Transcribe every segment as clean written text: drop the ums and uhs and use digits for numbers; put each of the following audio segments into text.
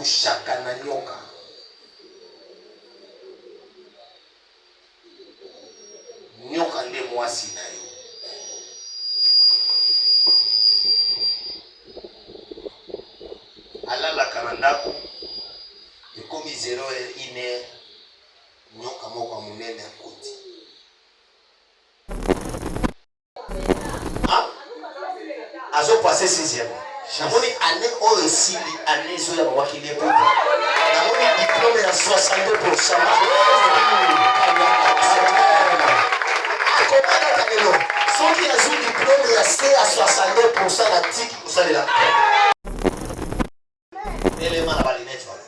kushaka na nyoka. Nyoka nde mwasi na yo. Alala kanandako ekomi 0:1 nyoka moko munene akoti. Azo passé 6e. Namoni année oyo esili année zo ya bawakili eputa. Namoni diplôme ya 62%. Akomana kanelo. Soki azu diplôme ya C à 62% na tiki kusalela. Élément na balinette voilà.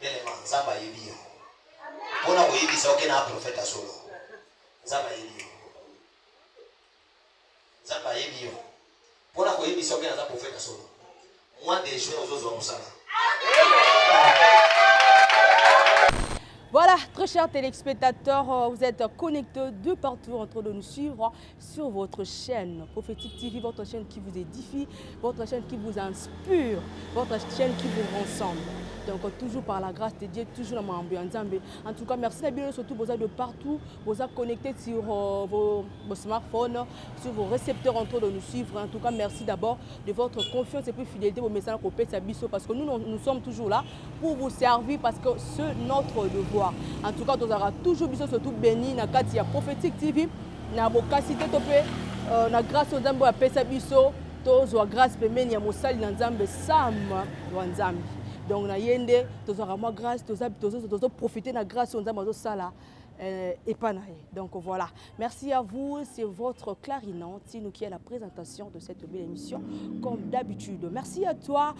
Élément zamba yebi. Pona koyebi sa okena prophète solo. Zamba yebi. Zamba yebi. Pour la cohésion, il y a un prophète solo. Moi, des joueurs aux autres, Voilà, très chers téléspectateurs, vous êtes connectés de partout en train de nous suivre sur votre chaîne Prophétique TV, votre chaîne qui vous édifie, votre chaîne qui vous inspire, votre chaîne qui vous rassemble. Donc toujours par la grâce de Dieu, toujours dans mon ambiance. En tout cas, merci bien surtout vous êtes de partout, vous êtes connectés sur vos smartphones, sur vos récepteurs en train de nous suivre. En tout cas, merci d'abord de votre confiance et puis fidélité vos messages au Père Sabiso parce que nous sommes toujours là pour vous servir parce que c'est notre devoir. En tout cas, nous aurons toujours besoin surtout béni dans Katia Prophétique TV, na bokasité topé, na grâce aux Zambo à Père Sabiso, tous aux grâce pemeni ya mosali na Nzambe Sam Wanzambi. Donc, na yende, tous aurons grâce, tous profiter de la grâce aux Nzambe sala et pas naïe. Donc voilà. Merci à vous, c'est votre clarinant Tino qui est la présentation de cette belle émission comme d'habitude. Merci à toi,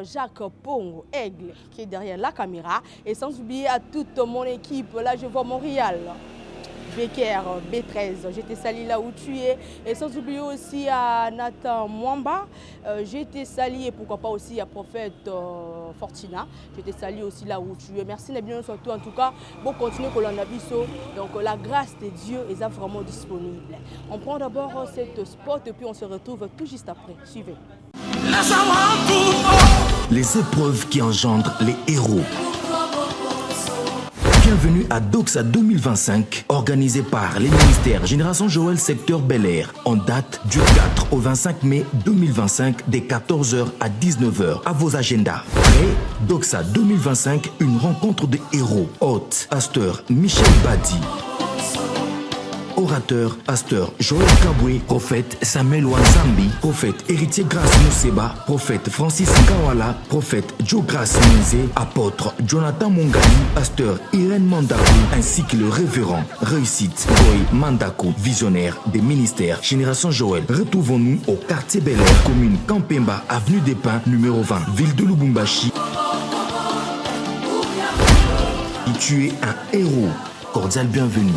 Jacques Pongo Aigle qui est derrière la caméra et sans oublier à toute mon équipe. Là, je vois Montréal. Becker, B13, j'étais sali là où tu es. Et sans oublier aussi à Nathan Mwamba, j'étais sali et pourquoi pas aussi à Prophète Fortina. J'étais sali aussi là où tu es. Merci Nabino surtout en tout cas. Bon, continuez Kolanabiso. Donc la grâce de Dieu est vraiment disponible. On prend d'abord cette spot et puis on se retrouve tout juste après. Suivez. Les épreuves qui engendrent les héros. Bienvenue à Doxa 2025, organisé par les ministères Génération Joël Secteur Bel Air, en date du 4 au 25 mai 2025, des 14h à 19h. À vos agendas. Prêt? Doxa 2025, une rencontre de héros. Hôte, pasteur Michel Badi. Orateur, pasteur Joël Kabwe, prophète Samuel Wanzambi, prophète héritier Grace Mousseba, prophète Francis Ngawala, prophète Joe Grace Minze, apôtre Jonathan Mongali, pasteur Irène Mandakou, ainsi que le révérend Réussite Boy Mandakou, visionnaire des ministères Génération Joël. Retrouvons-nous au quartier Bel Air, commune Kampemba, avenue des Pins, numéro 20, ville de Lubumbashi. Et tu es un héros. Cordial bienvenue.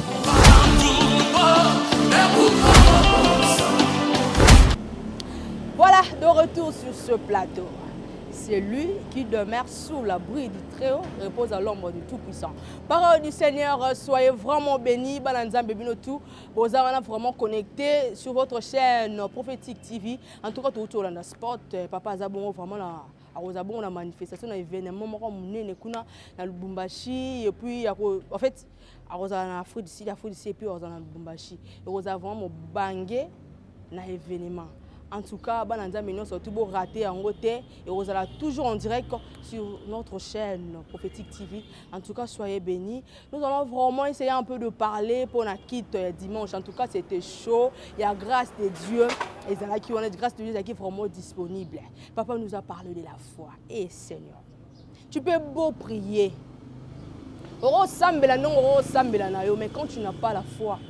Voilà, de retour sur ce plateau. C'est lui qui demeure sous l'abri du Très-Haut, repose à l'ombre du Tout-Puissant. Parole du Seigneur, soyez vraiment bénis. Vous avez vraiment connecté sur votre chaîne Prophétique TV. En tout cas, tout autour de sport, Papa Zabongo vraiment là. Arozabon la manifestation na événement moko munene kuna na Lubumbashi et puis en fait Aroza na Afrique d'ici et puis Aroza na Lubumbashi et Aroza vraiment bangé na événement. En tout cas, Bananza Mignon surtout beau raté en côté et vous allez toujours en direct sur notre chaîne Prophétique TV. En tout cas, soyez bénis. Nous allons vraiment essayer un peu de parler pour la quitte dimanche. En tout cas, c'était chaud. Il y a grâce de Dieu. Et là qui on est grâce de Dieu qui est vraiment disponible. Papa nous a parlé de la foi. Et Seigneur, tu peux beau prier. Mais quand tu n'as pas la foi,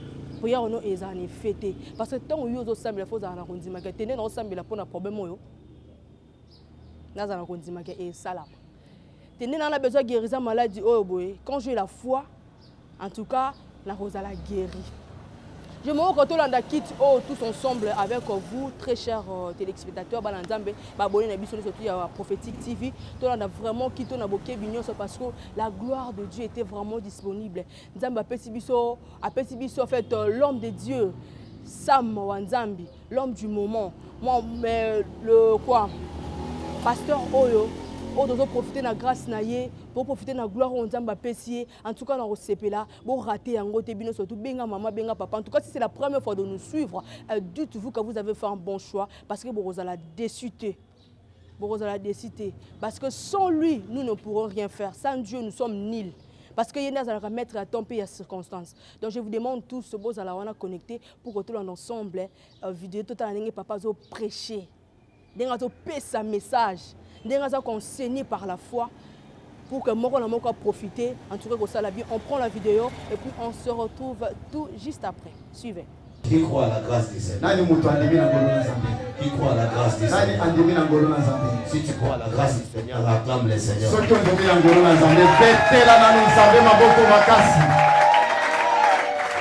prière no ezani fêté parce que tant yo zo sambela fo za na kondima ke tene no sambela pona problème oyo na za na kondima ke e salam tene na besoin guérison maladie oyo boy quand j'ai la foi en tout cas la rosala guéri. Je me retrouve dans la kit tous ensemble avec vous, très chers téléspectateurs, Balanzambe, Babone Nabiso, surtout à Prophétique TV. Tout le monde a vraiment quitté na boké bignon parce que la gloire de Dieu était vraiment disponible. Nzamba Apesibiso, en fait l'homme de Dieu, Sam Wanzambi, l'homme du moment. Moi, mais le quoi, pasteur Oyo, on doit profiter de la grâce naie, pour profiter de la gloire on zamba pesier. En tout cas, on a là, pour rater un côté bino surtout benga maman, benga papa. En tout cas, si c'est la première fois de nous suivre, dites-vous que vous avez fait un bon choix parce que vous allez décider. Vous allez décider parce que sans lui, nous ne pourrons rien faire. Sans Dieu, nous sommes nuls. Parce que Yéna va mettre à temps et à circonstances. Donc je vous demande tous, ce beau à la connecter pour que tout l'ensemble, vidéo tout à l'année, papa zo prêcher. Denga zo payer sa message. Denga zo enseigner par la foi pour que moi on puisse profiter. En tout cas, ça la vie. On prend la vidéo et puis on se retrouve tout juste après. Suivez. Qui croit à la grâce du Seigneur? Qui croit à la grâce du Seigneur? Si tu crois à la grâce du Seigneur, acclame le Seigneur.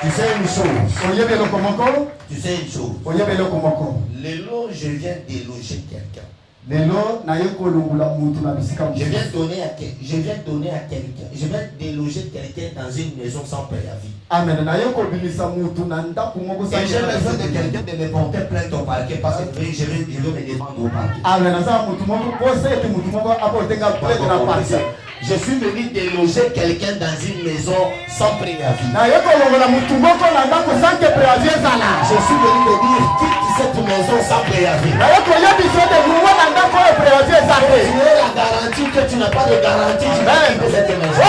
Tu sais une chose. Tu sais une chose. Lélo, je viens déloger quelqu'un. Je viens donner à quelqu'un. Je viens déloger quelqu'un dans une maison sans préavis. Amen. Et j'ai besoin de quelqu'un de me porter plainte au parquet parce que je veux me défendre au parquet. Amen. Je suis venu déloger quelqu'un dans une maison sans préavis. Je suis venu te dire quitte cette maison sans préavis. Tu es la garantie que tu n'as pas de garantie. Tu vas quitter cette maison.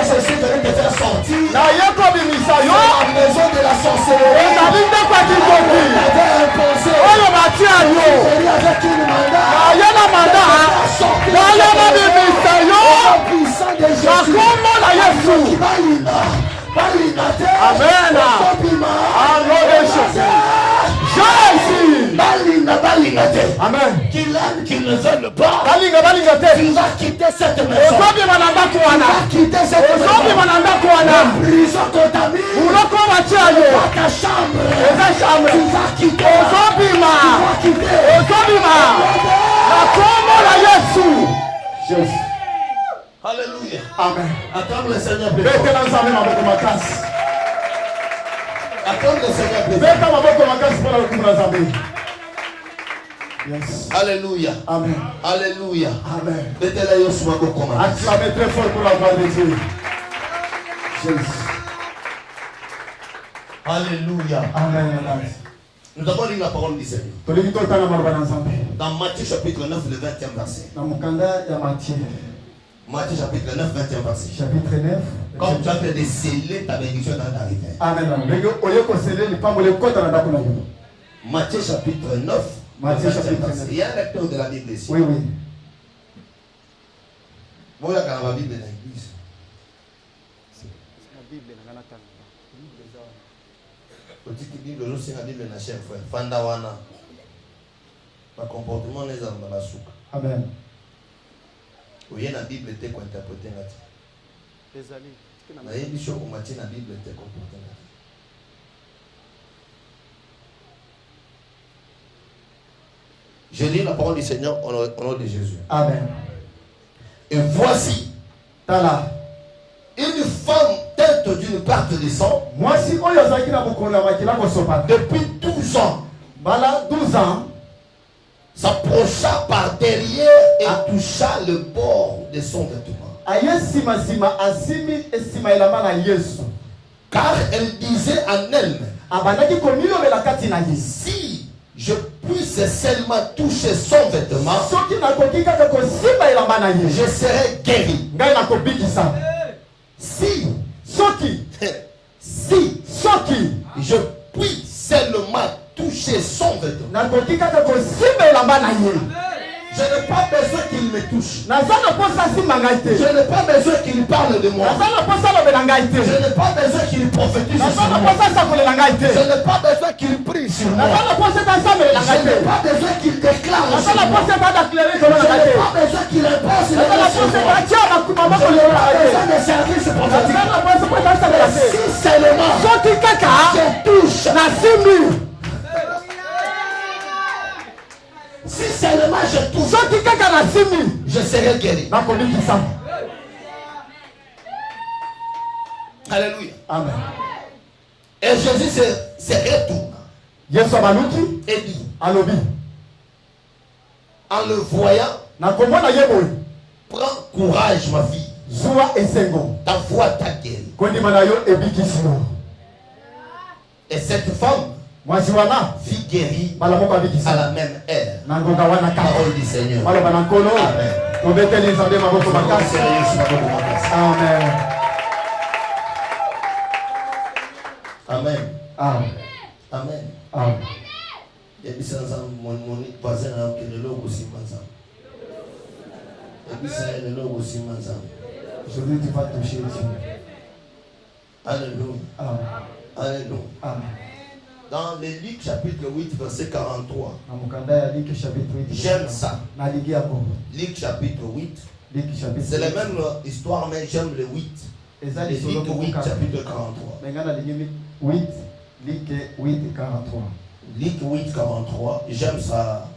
Je suis venu te faire sortir de la maison de la sorcellerie. Tu avais imposé. Tu es avec une mandat. Amen. Qu'il aime, qu'il ne veut pas. Tu vas quitter cette maison. Tu vas quitter cette maison. La prison contamine. Ta chambre. Tu vas quitter. Jésus. Alléluia. Amen. Acclame le Seigneur. Acclame le Seigneur. Yes. Alléluia. Amen. Alléluia. Amen. Acclamez très fort pour la gloire de Dieu. Jésus. Alléluia. Amen. Nous avons lu la parole du Seigneur. Dans Matthieu chapitre 9, le 20e verset. Matthieu chapitre 9, 20e verset. Chapitre 9. Comme tu as fait de sceller ta bénédiction dans ta rivière. Amen. Matthieu chapitre 9. Matthieu chapitre 9. Il y a un lecteur de la Bible ici. Oui. Vous voyez quand la Bible est dans l'église. On dit que la Bible, nous, c'est la Bible dans la chair, frère. Fandawana. Le comportement les hommes dans la soupe. Amen. Oui, la Bible était interprétée là. La Bible, on maintient la Bible était comportée là. Je lis la parole du Seigneur au nom de Jésus. Amen. Et voici Tala. une femme teinte d'une perte de sang depuis 12 ans. Voilà 12 ans. S'approcha par derrière et toucha le bord de son vêtement. Car elle disait en elle-même, si je puisse seulement toucher son vêtement, je serai guéri. Si je puis seulement toucher son vêtement, je n'ai pas besoin qu'il me touche. Je n'ai pas besoin qu'il parle de moi. Je n'ai pas besoin qu'il prophétise sur moi. Je n'ai pas besoin qu'il prie sur moi. Je n'ai pas besoin qu'il déclare sur moi. Je n'ai pas besoin qu'il impose les choses sur moi. Je n'ai pas besoin de service prophétique. Si seulement je touche, si seulement je touche, je serai guéri. Alléluia. Amen. Et Jésus se retourne et dit, En le voyant, prends courage, ma fille. Ta foi t'a guéri. Et cette femme fut guérie à la même ère. Parole du Seigneur. Amen. Amen. Amen. Amen. Amen. Et puis ça mon voisin a le logo aussi ensemble. Et puis c'est le logo aussi ensemble. Aujourd'hui tu vas toucher Dieu. Alléluia. Amen. Alléluia. Amen. Dans le Luc chapitre 8 verset 43. J'aime ça. Luc chapitre 8. C'est la même histoire mais j'aime le 8. Luc 8 chapitre 43. Luc 8 43. J'aime sa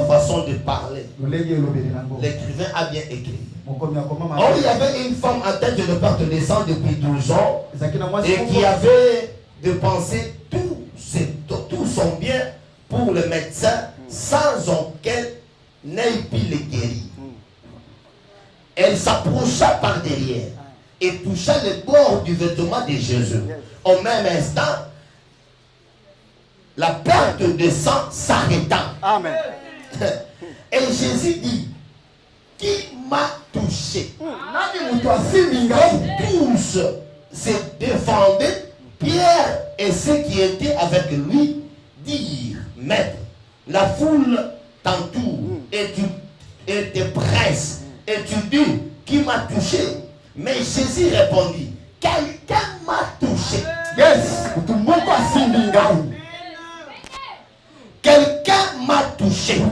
façon de parler. L'écrivain a bien écrit. Or, il y avait une femme atteinte de perte de sang depuis 12 ans et qui avait dépensé tout son bien pour le médecin sans aucun n'ait pu le guérir. Elle s'approcha par derrière et toucha le bord du vêtement de Jésus. Au même instant, la perte de sang s'arrêta. Amen. Et Jésus dit, qui m'a touché? Tous se défendaient. Pierre et ceux qui étaient avec lui dirent, Maître, la foule t'entoure et te presse. Et tu dis, qui m'a touché? Mais Jésus répondit, quelqu'un m'a touché. Yes. Quelqu'un m'a touché.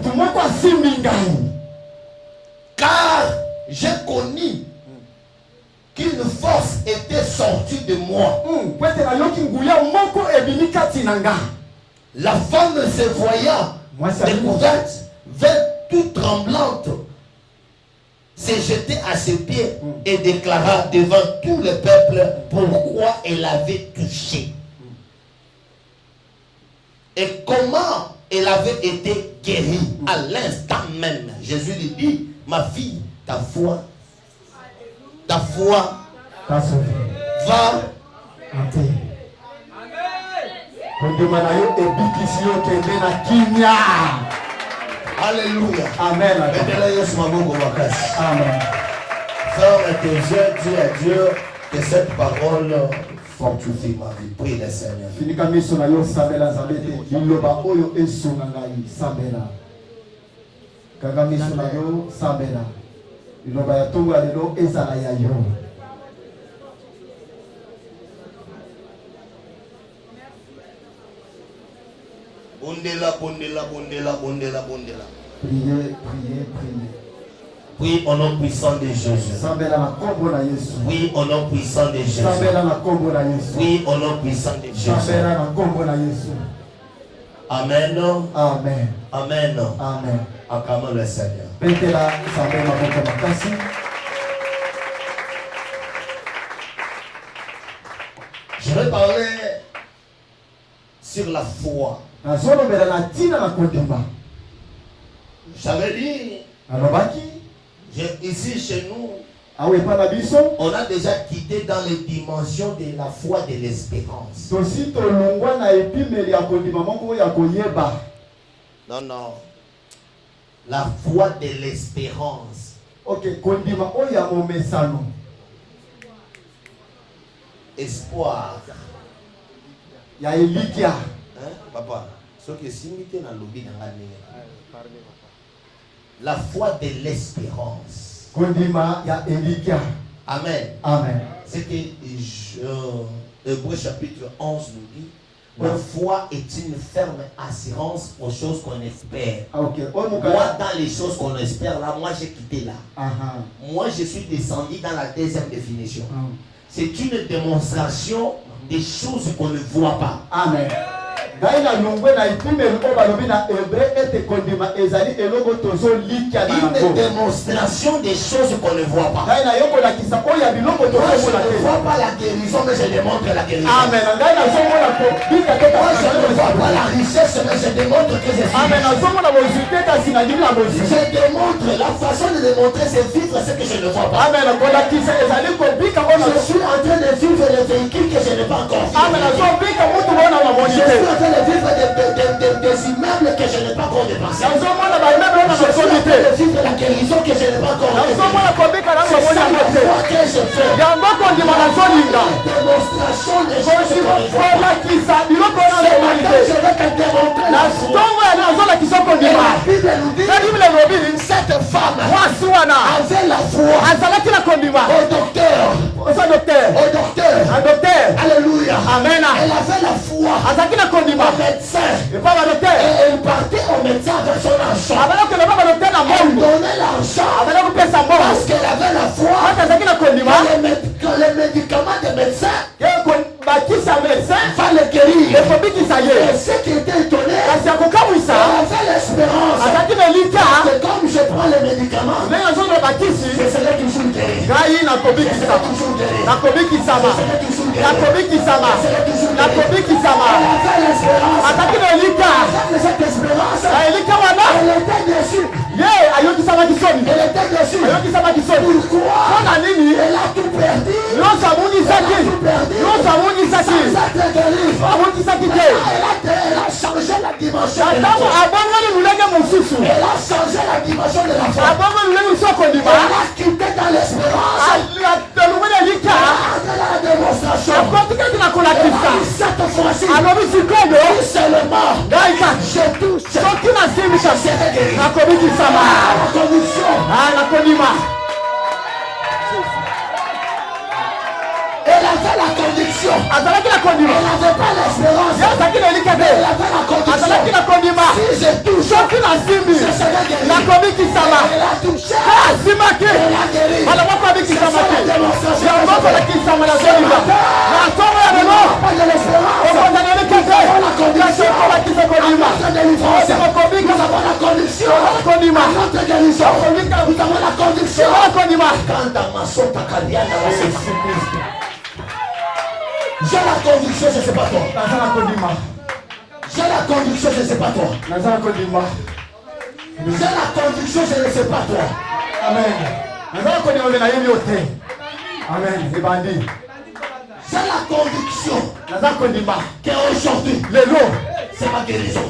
Car j'ai connu qu'une force était sortie de moi. La femme se voyant découverte, vint toute tremblante, s'est jetée à ses pieds et déclara devant tout le peuple pourquoi elle avait touché. Et comment elle avait été guérie à l'instant même. Jésus lui dit, ma fille, ta foi t'a sauvé. Va en paix. Alléluia. Amen. Amen. Ferme tes yeux, dis à Dieu que cette parole fortifie ma vie. Prie le Seigneur. Bondela. Priez. Oui, au nom puissant de Jésus. Oui, au nom puissant de Jésus. Oui, au nom puissant de Jésus. Amen. Amen. Amen. Amen. Acclamons le Seigneur. Je vais parler sur la foi. J'avais dit, ici chez nous, on a déjà quitté dans les dimensions de la foi de l'espérance. Non. La foi de l'espérance. Ok, espoir. Papa, ce qui est limité dans l'obéi dans la foi de l'espérance. Amen. Amen. C'est que Hébreux chapitre 11 nous dit, la foi est une ferme assurance aux choses qu'on espère. Moi, dans les choses qu'on espère, là, moi j'ai quitté là. Moi, je suis descendu dans la deuxième définition. C'est une démonstration des choses qu'on ne voit pas. Amen. Une démonstration des choses qu'on ne voit pas. Moi, je ne vois pas la guérison, mais je démontre la guérison. Amen. Moi, je ne vois pas la richesse, mais je démontre que je suis. Amen. démontre, la façon de démontrer, c'est vivre ce que je ne vois pas. Amen. Je suis en train de vivre les véhicules que je n'ai pas encore vu. Amen. Je suis en train de vivre des immeubles que je n'ai pas encore dépassés. Je suis en train de vivre la guérison que je n'ai pas encore vécue. C'est ça la foi que je fais. Démonstration des choses que je vois pas. Je vais te démontrer la foi. Et la Bible nous dit cette femme avait la foi au docteur. Alléluia. Amen. Elle avait la foi au médecin. Et elle partait au médecin avec son argent. Elle donnait l'argent parce qu'elle avait la foi que les médicaments des médecins va le guérir. Et ce qui était étonné, elle avait l'espérance que comme je prends les médicaments, je serai toujours guéri. Cette espérance, elle était déçue. Elle était déçue. Pourquoi? Elle a tout perdu. Elle a changé la dimension de la foi. Elle a changé la dimension de la foi. Elle a quitté dans l'espérance. Elle a entré dans la démonstration. Cette fois-ci, tout seulement, je touche. Je serai guéri. La conviction. Elle avait la conviction. Elle n'avait pas l'espérance. Elle avait la conviction. Si je touche, je serai guéri. Elle a touché. Elle a guéri. C'est ça la démonstration. Pas de l'espérance. Nous avons la conviction. Notre délivrance. Nous avons la conviction. Notre guérison. Nous avons la conviction. Quand dans ma soute à Kadiana, j'ai la conviction, je ne sais pas toi. J'ai la conviction, je ne sais pas toi. J'ai la conviction, je ne sais pas toi. Amen. J'ai la conviction qu'aujourd'hui, c'est ma guérison.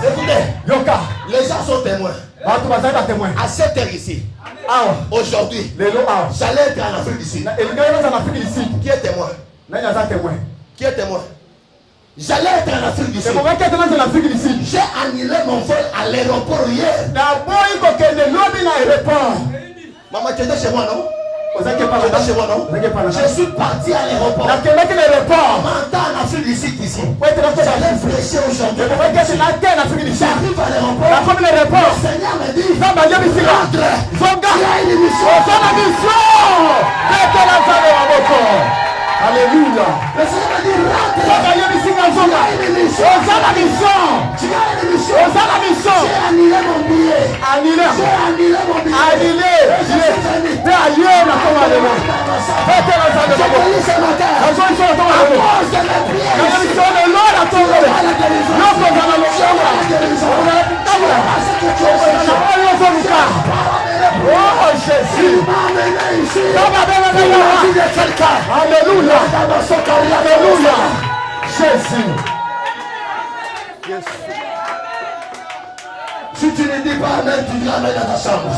Écoutez, les gens sont témoins. À cette heure ici, aujourd'hui, j'allais être en Afrique du Sud. Qui est témoin? Qui est témoin? J'allais être en Afrique du Sud. J'ai annulé mon vol à l'aéroport hier. Maman, tu étais chez moi, non? Je suis parti à l'aéroport. On m'entend en Afrique du Sud ici. J'allais prêcher aujourd'hui. J'arrive à l'aéroport. Le Seigneur me dit, rentre. Il y a une mission. Alléluia. Le Seigneur me dit, rentre. Il y a une mission. J'ai annulé mon billet. Ce matin, à cause de mes Oh Jésus. Alléluia. Alléluia. Jésus. Yes. Si tu ne dis pas amen, tu viens mettre dans ta chambre.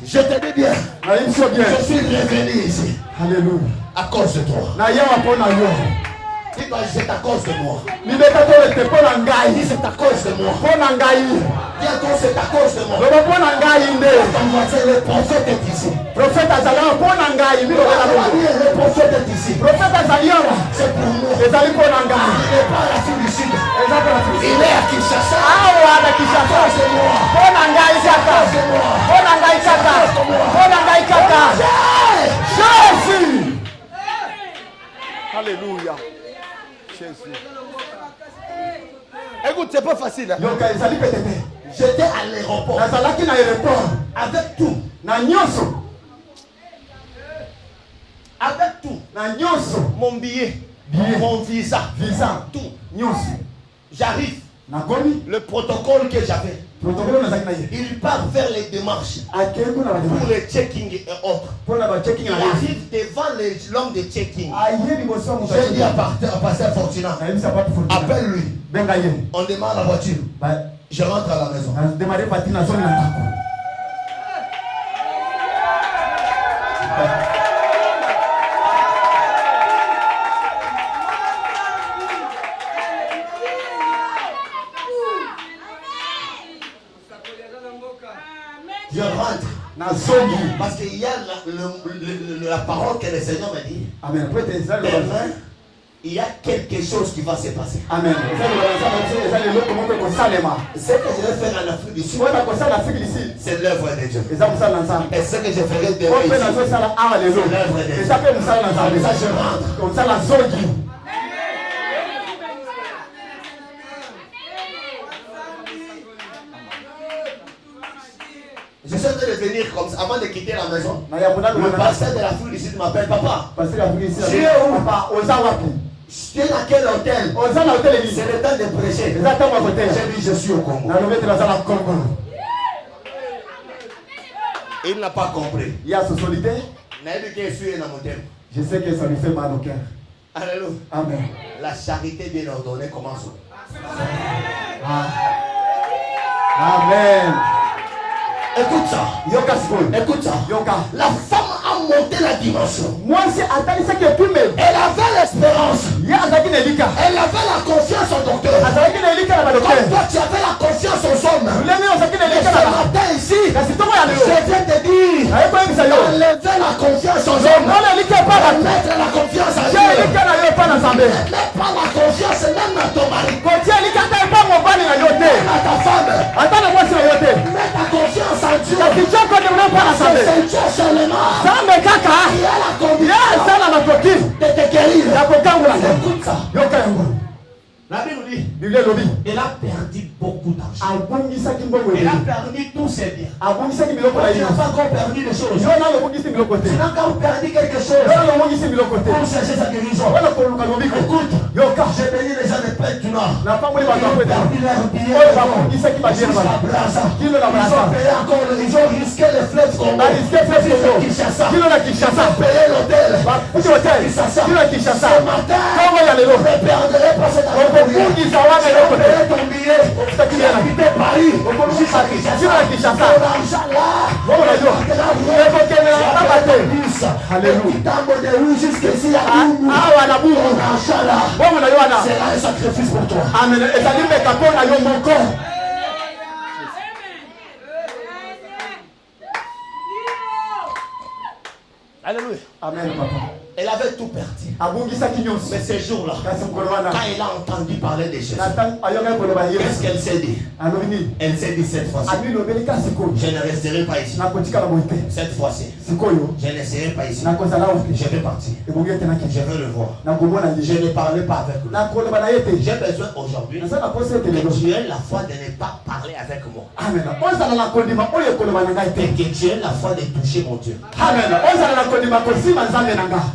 Je te dis bien. Je suis revenu ici. Alléluia. À cause de toi. Dis-moi, c'est à cause de moi. Dis, c'est à cause de moi. Dis, c'est à cause de moi. Ton voisin, le prophète est ici. Le prophète est ici. C'est pour nous. Il n'est pas à la fin du Sud. Il est à Kinshasa. À cause de moi. Jésus. Alléluia. Jésus. Écoute, c'est pas facile. Hein? J'étais à l'aéroport. Avec tout. Avec tout. Mon billet. mon visa, tout. J'arrive. Le protocole que j'avais. Il part faire les démarches pour le checking et autres. Il arrive devant l'homme de checking. J'ai dit à Pasteur Fortuna, appelle-lui. On démarre la voiture. Je rentre à la maison. Je rentre. Parce qu'il y a la parole que le Seigneur m'a dit. Amen. Demain, il y a quelque chose qui va se passer. Amen. Ce que je vais faire en Afrique du Sud, c'est l'œuvre de Dieu. Et ce que je ferai demain ici, c'est l'œuvre de Dieu. Ça, je rentre. J'essaie de venir comme ça avant de quitter la maison. Le pasteur de l'Afrique du Sud m'appelle papa. Tu es où? Tu es dans quel hôtel? C'est le temps de prêcher. J'ai dit je suis au Congo. Il n'a pas compris. Je sais que ça lui fait mal au cœur. Alléluia. Amen. La charité bien ordonnée commence. Amen. Écoute ça. Écoute ça. La femme a monté la dimension. Elle avait l'espérance. Elle avait la confiance au docteur. Comme toi, tu avais la confiance aux hommes. Et ce matin ici, je viens te dire, enlever la confiance aux hommes. Mettre la confiance à Dieu. Mets pas la confiance même à ton mari. Même à ta femme. Mets ta confiance à Dieu. C'est Dieu seulement qui a la confiance de te guérir. Écoute ça. La Bible dit, elle a perdu beaucoup d'argent. Elle a perdu tous ses biens. Tu n'as pas encore perdu des choses. Tu n'as encore perdu quelque chose pour chercher sa guérison. Écoute, j'ai béni les gens de Pète du Nord. Ils ont perdu leur billet jusqu'à Brazza. Ils ont payé encore, ils ont risqué les fleuves Congo. Kinshasa. Ils ont payé l'hôtel. Ce matin, je ne perdrai pas cet argent. Ton billet, tu as quitté Paris jusqu'à Kinshasa. Ton argent là, alléluia. Jusqu'ici à ton argent là, c'est un sacrifice pour toi. Amen. Alléluia. Amen, papa. Elle avait tout perdu. Mais ce jour-là, quand elle a entendu parler des choses, qu'est-ce qu'elle s'est dit? Elle s'est dit cette fois-ci, je ne resterai pas ici. Cette fois-ci, je ne resterai pas ici. Je vais partir. Je veux le voir. Je ne parlerai pas avec lui. J'ai besoin aujourd'hui que tu aies la foi de ne pas parler avec moi. Et que tu aies la foi de toucher mon Dieu.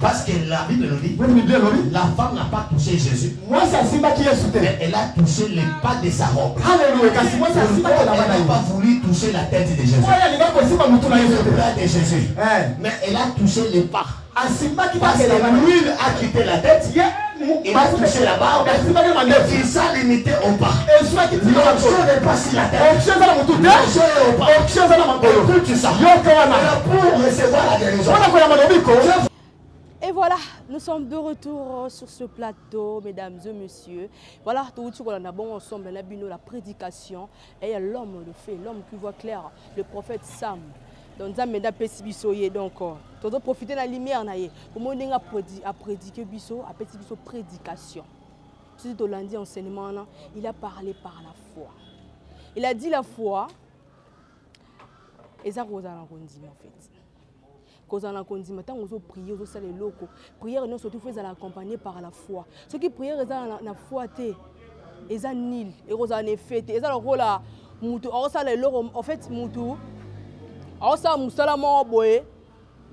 Parce que la Bible nous dit, la femme n'a pas touché Jésus, mais elle a touché les pas de sa robe. Elle n'a pas voulu toucher la tête de Jésus, le bras de Jésus, mais elle a touché les pas. Parce que l'huile a quitté la tête, il a touché la barbe, le visage limité au pas. L'onction n'est pas sur la tête, l'onction est au pas. Écoute ça, pour recevoir la guérison. Et voilà, nous sommes de retour sur ce plateau, mesdames et messieurs. Voilà, tout ce qu'on a bon ensemble, la prédication. Et il y a l'homme de fait, l'homme qui voit clair, le prophète Sam. Donc, ça m'a dit donc, tu dois profiter de la lumière. Pour moi, on a prédiqué biso, a biso prédication. Si tu l'as dit enseignement, il a parlé par la foi. Il a dit la foi. Et ça, vous en fait. Quand on a prié, on a salé locaux. Prière, nous surtout faisons accompagner par la foi. Ceux qui prient, ils ont la foi, ils ont nil, ils ont fait, ils ont le rôle là. En fait, on a musala boye,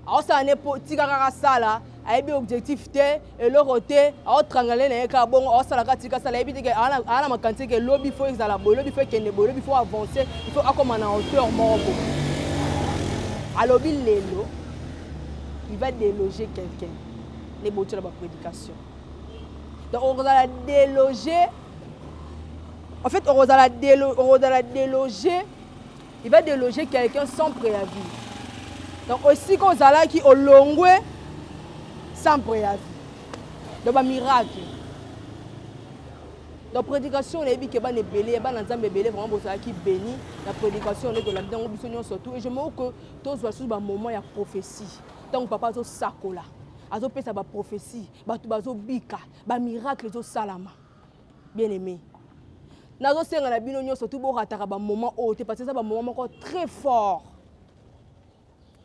on a nepo tika sala, ayebi objectif te eloko te aotrangale na ye ka bongo aosalaka tika sala yebi te ke ana makanisi ke lobi fo ezala boye lobi fo ekende boye lobi fo avancer il faut akoma na hauteur moko boye alobi lelo il va déloger quelqu'un les boutures de la prédication donc on va la déloger en fait on va la déloger il va déloger quelqu'un sans préavis donc aussi qu'on a qui au longwe sans préavis. Donc, un miracle. La prédication, on a dit que les belé, les belé, vraiment, qui béni. La prédication, on est de la surtout. Et je me dis que tous les moments, il y a prophétie. Donc, papa, il sakola. Il y a prophétie. Il y a bika. Il y a miracle, il y a salama. Bien aimé. Nous avons surtout un moment haut, parce que c'est un moment très fort.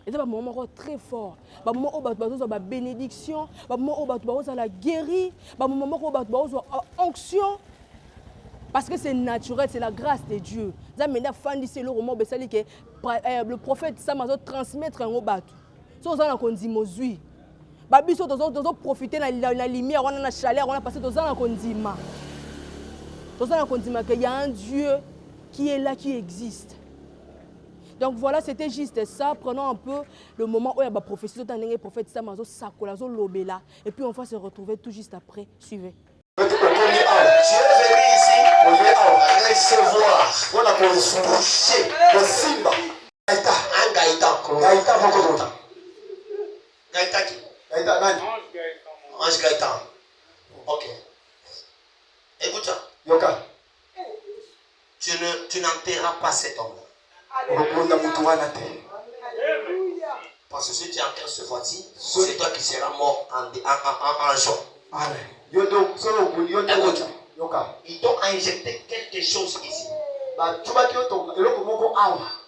Et c'est un moment très fort. Un moment où il y a la bénédiction, un moment où il y a la guérie, un moment où il y a la onction. Parce que c'est naturel, c'est la grâce de Dieu. Le prophète Samazo transmettre un bateau. Si on a dit Mozui, Babi so dozo profiter na lumière, on a la chaleur, on a passé dozo na kondima. Dozo na kondima qu'il y a un Dieu qui est là, qui existe. Donc voilà, c'était juste ça. Prenons un peu le moment où il y a la prophétie, le prophète Samazo Sakola, Lobela, et puis on va se retrouver tout juste après. Suivez. Tu es venu ici pour recevoir, pour toucher le Simba. Gaïta, un Gaïta. Gaïta, beaucoup d'autres. Gaïta qui? Gaïta, nani? Ange Gaïta. Ok. Écoute, Yoka. Tu n'enterras pas cet homme. Parce que si tu enterres ce fois-ci, c'est toi qui seras mort en jour. Ils t'ont injecté quelque chose ici.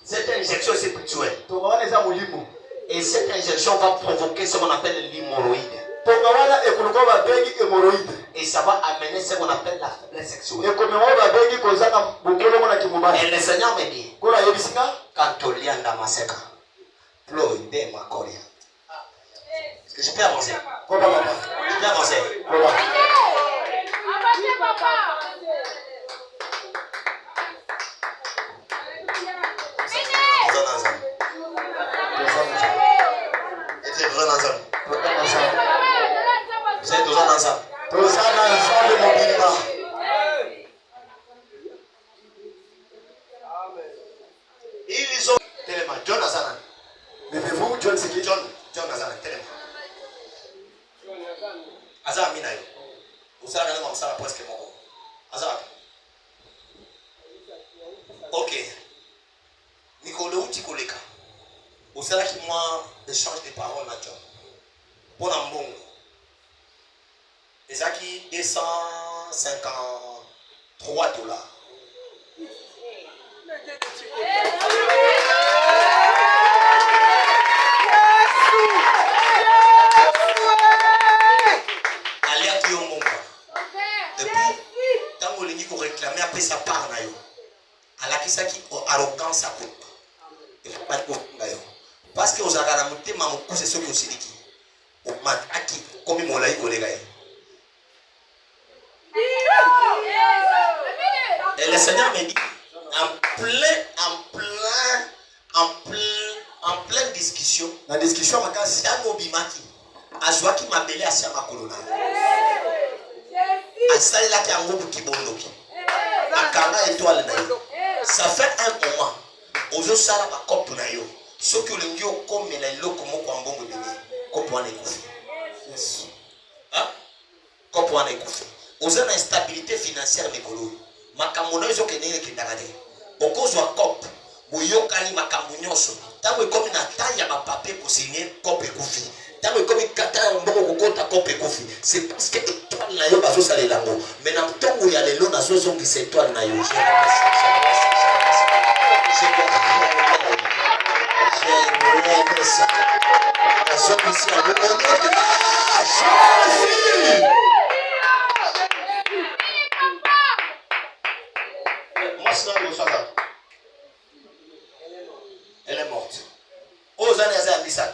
Cette injection est spirituelle. Et cette injection va provoquer ce qu'on appelle l'hémorroïde. Et ça va amener ce qu'on appelle la faiblesse sexuelle. Et le Seigneur me dit, quand tu liens dans ma séca, ploïde ma coria. Est-ce que je peux avancer? Je peux avancer. Vous êtes tous ensemble. Tous ensemble, mon bimba. Ils ont tellement. John Nazaran. Levez-vous, John Siki. John Nazaran, tellement. Azar Minayo. Vous savez comme ça presque mon. Azar. Ok. Nicolas Tikoleka. Vous savez que moi, échange de paroles à John. Pour un bon. Et ça qui $253. Allez à qui on monte. Depuis, tant qu'on les dit qu'on réclamait après sa part, à la qui ça qui arrogance à coupe. Parce que aux agaramotés, ma moukou c'est ce que c'est dit. Au mat aki, comme mon laïc collègue. Et le Seigneur me dit, en pleine discussion, la discussion ma case dans Mobimaki, à joie qui m'a belé à Siama Colonna. À ça là qui a un groupe qui bondoki. À Kanga étoile naïo. Ça fait un moment. Ozo sala ma cop naïo. Ce que le mio comme les locaux mon bon bébé. Cop on est couffé. Yes. Hein? Cop on est couffé. Ozo une instabilité financière mécolo. Makamono izo kenene kindagade. Okozwa cop. Boyokani makamunyoso. Tango comme na taille ma papier pour signer cop et couffé. Tango comme kata mboko kokota cop et couffé. C'est parce que étoile na yo bazo sala lango. Mais na tango ya lelo na zo zongi c'est étoile na yo. Elle est morte. Aux années à Bissat.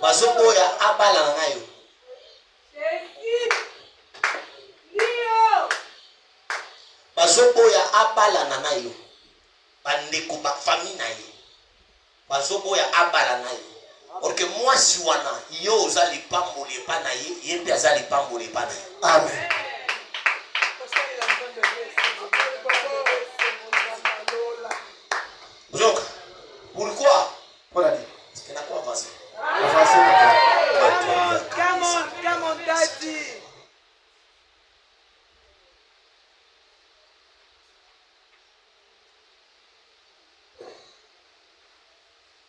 bazoboya abala na yo bazoboya abala na yo bandeko bafamille na ye bazoboya abala na yo porque mwasi wana yo oza lipamboli epa na ye ye mpe aza lipamboli epa na ye. Amen. Donc, pourquoi? Voilà dit. Parce qu'il n'a pas avancé. Come on, daddy.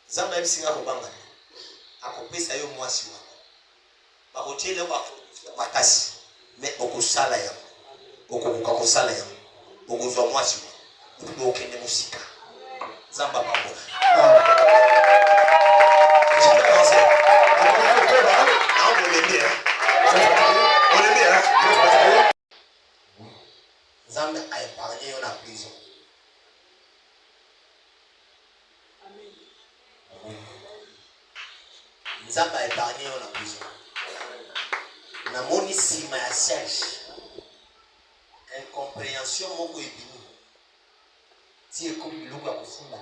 Zamba ebisinga kobanga akopesa yo mwasi wako bakotiele makasi me okosala yango okokoka kosala yango okozwa mwasi wako okende mosika Zamba pambola. Zamba a épargné yo na prison. Nzamba épargné yo na prison. Na moni sima ya Serge. Incompréhension moko ebini. Ti ekomi biloko ya kofunda.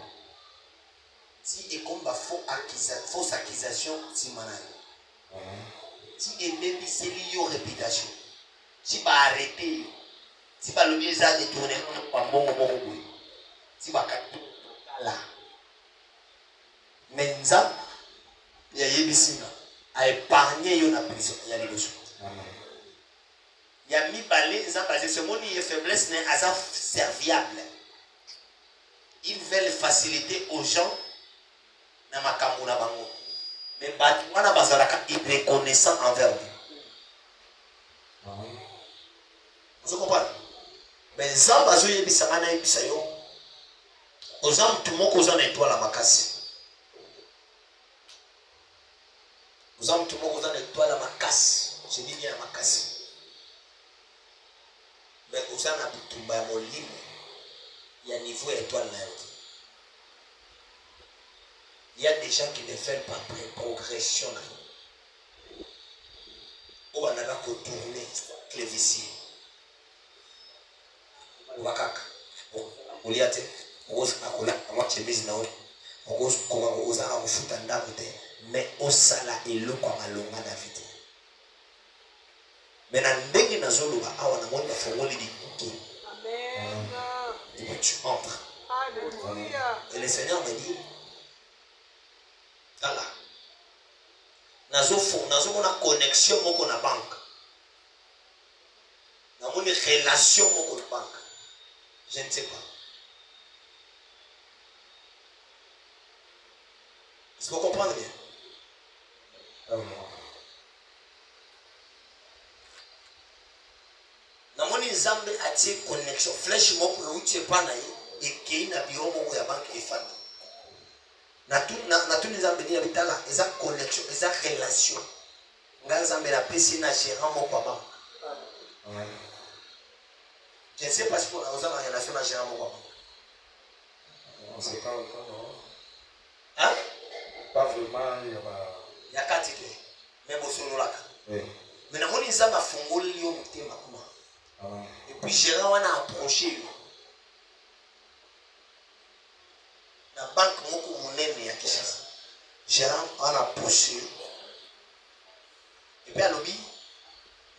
Ti ekomi ba fausse accusation sima na yo. Ti ebebiseli yo réputation. Ti ba arrêté yo. Ti ba lobi eza détourné kwa mbongo moko boye. Ti ba katala. Mais Nzamba ya yebisinga a épargné yo na prison ya liboso. Ya mibale Nzamba c'est moni ye faiblesse ne asa serviable. Ils veulent faciliter aux gens na makambo na bango. Mais batu wana bazalaka reconnaissant envers lui. Vous comprenez? Mais Nzamba zo yebisanga na yebisa yo. Oza mutu moko oza na étoile ya makasi. Nous avons tout le monde dans l'étoile à ma casse. Je dis bien à ma casse. Mais vous avez tout le monde libre. Il y a un niveau étoile là. Il y a des gens qui ne font pas progression là. On a tourner clévicier. Wakaka. Uliate. Rose akola. Moi chemise na o. Rose koma oza afuta ndamu te. Mais au sala et le kwa malonga na vite. Mais na ndenge na zoloba awa na moni bafongoli di kuki. Amen. Et puis tu entres. Alléluia. Et le Seigneur me dit Tala. Nazo mona connexion moko na banque. Na moni relation moko na banque. Je ne sais pas. Est-ce que vous comprenez bien? Namoni Nzambe atie connexion flèche moko euti epa na ye ekei na biro moko ya banque efandi na tout Nzambe ni abitala eza connexion eza relation nga Nzambe na pesi na gérant moko ya banque. Je ne sais pas si vous avez une relation na gérant moko ya banque. On sait pas encore, non? Hein? Pas vraiment, il y a ya kati te mais bosololaka. Oui. Mais namoni Nzambe afungoli yo motema kuma. Et puis gérant wana approché yo. Na banque moko monene ya Kinshasa. Gérant wana approché yo. Et puis à lobby,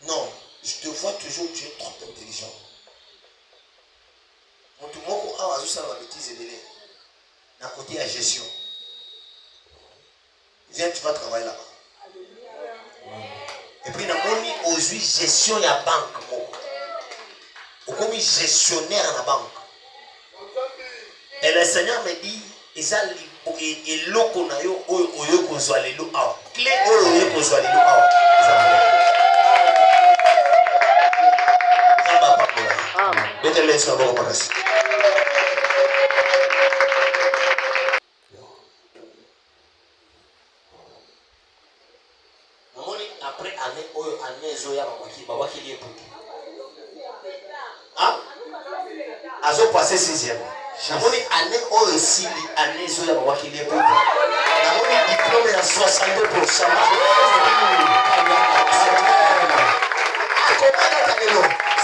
non, je te vois toujours, tu es trop intelligent. Moto moko awa azosala ba bêtise ebele. Na côté ya gestion. Viens, tu vas travailler là-bas. Et puis, namoni ozui gestion ya banque moko. Okomi gestionnaire na banque. Et le Seigneur me dit, eza eloko na yo oyo kozwa lelo awa. Clé oyo kozwa lelo awa. Zamba pakola. Amen. Bete leso na boko makasi. Après année oyo année zo ya babaki lié pour. Ah? Azo passé 6e. Namoni année aussi année zo ya wakili pour. Namoni diplôme à 62%.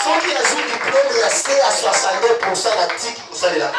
Ceux qui ont un diplôme il a C à 62% la tique pour ça les là.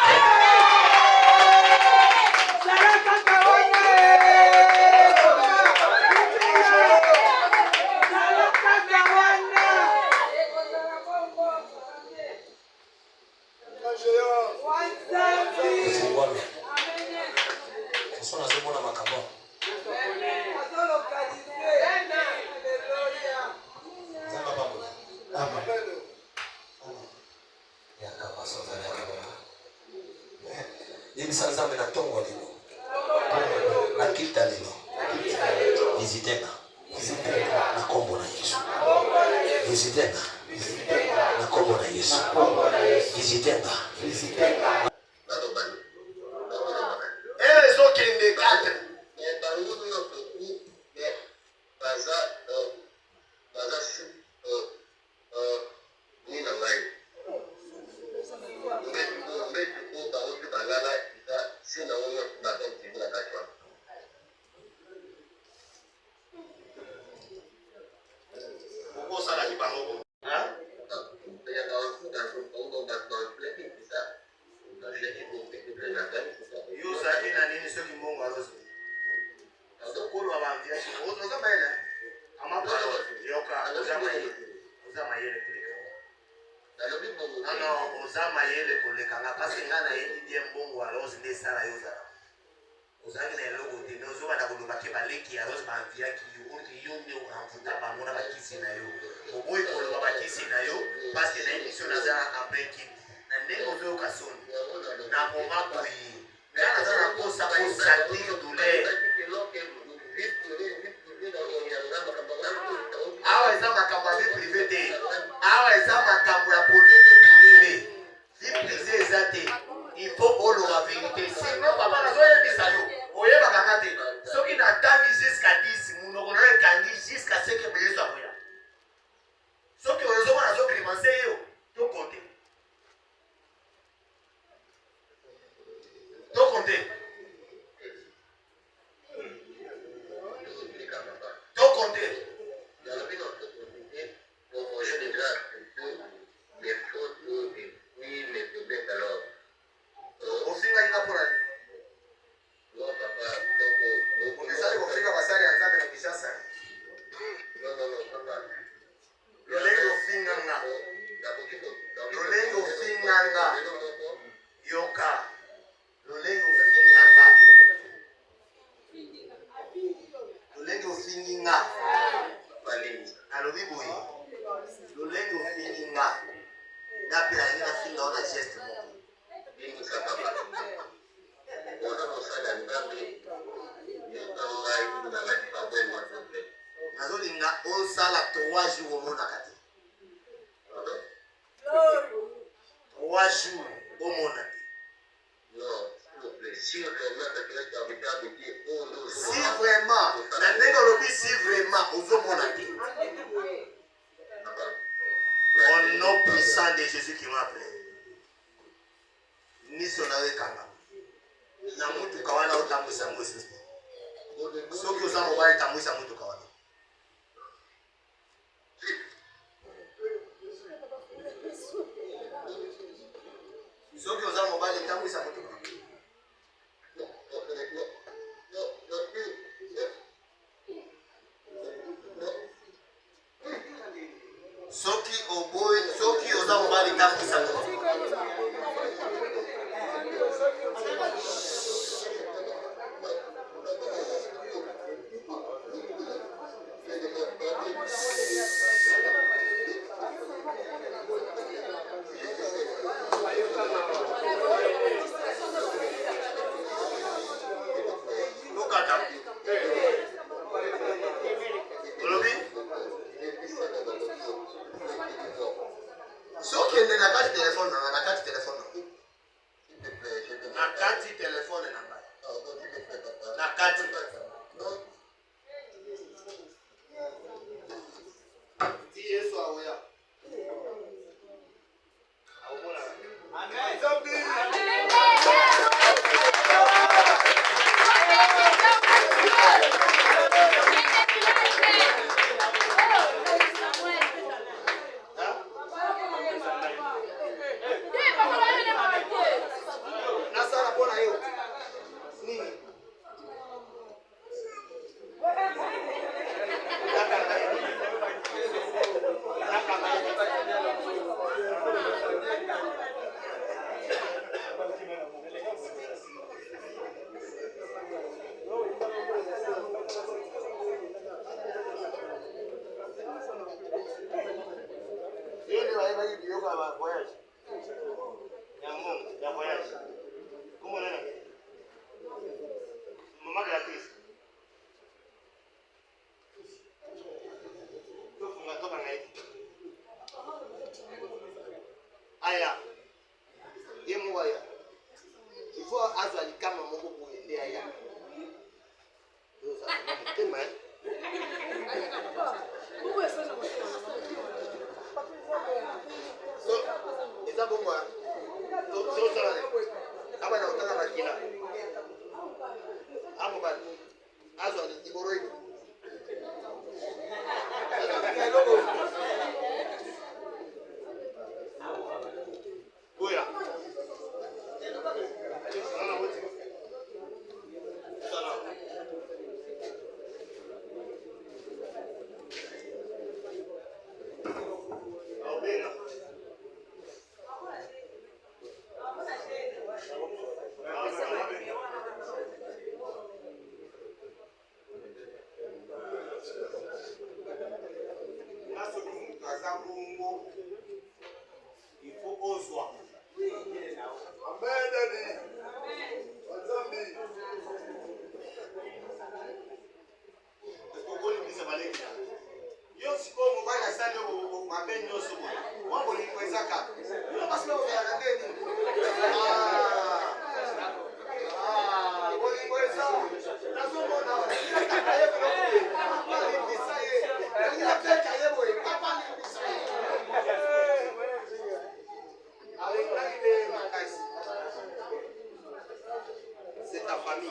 C'est ta famille.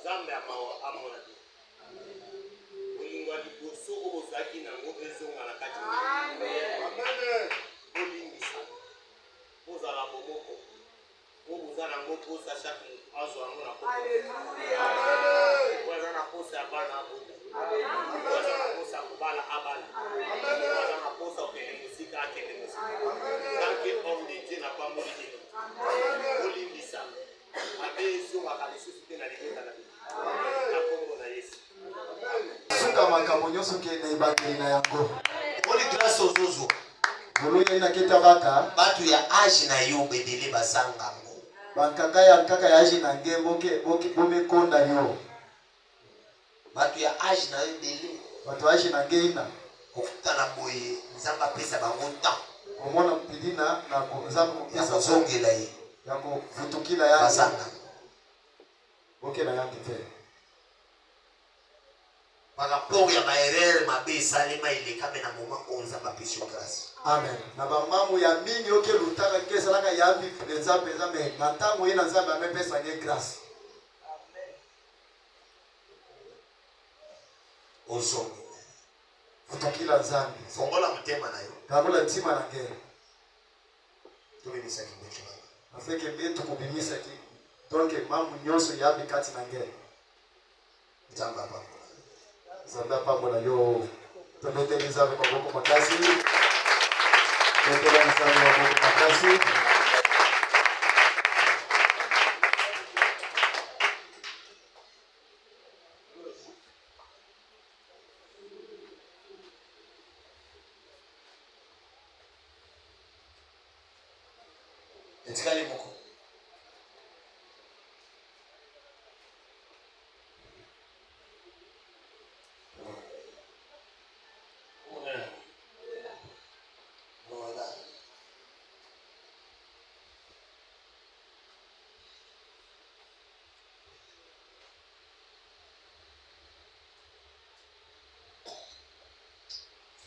Zambe amona Mulungu aliboso ozaki na ngobezo ngala kati. Amen. Bolingisa. Ozala bomoko. Ozala ngoko sa chaque azo amona ko. Alléluia. Amen. Ozala kosa bana abo. Amen. Ozala kosa kubala abala. Amen. Ozala kosa okene musika akene musika. Amen. Tant que homme de Dieu n'a pas mouru. Amen. Bolingisa. Abezo wakalisusite na ligeta na suka makambo nyonso ke na ibakeli na yango. Oli grâce aux ozo. Boloye na keta baka. Batu ya age na yo bedele basanga ngo. Bankaka ya age na nge boke bomekonda yo. Batu ya age na yo bedele. Batu age na nge ina. Okuta na boye nzamba pesa bango temps. Komona mpidina na nzamba pesa zongela ye. Yako vutukila ya basanga. Boke na yango te. Par rapport ya maerere mabe salema ile kame na moment onza mapesi grâce. Amen. Na ba mamu ya mingi oke lutaka kesa langa ya bi pesa me na tango ina nzamba amepesa nge grâce. Ozo. Vutukila nzambi. Fongola mtema na yo. Kabola ntima na ngere. Tumimisa kibetu. Afeke betu kubimisa ki. Donc mamu nyonso ya bi kati na ngere. Nzamba papa. Zamba pamoja yo tumeteleza kwa maboko makasi. Tumeteleza kwa maboko makasi. Etikali moko.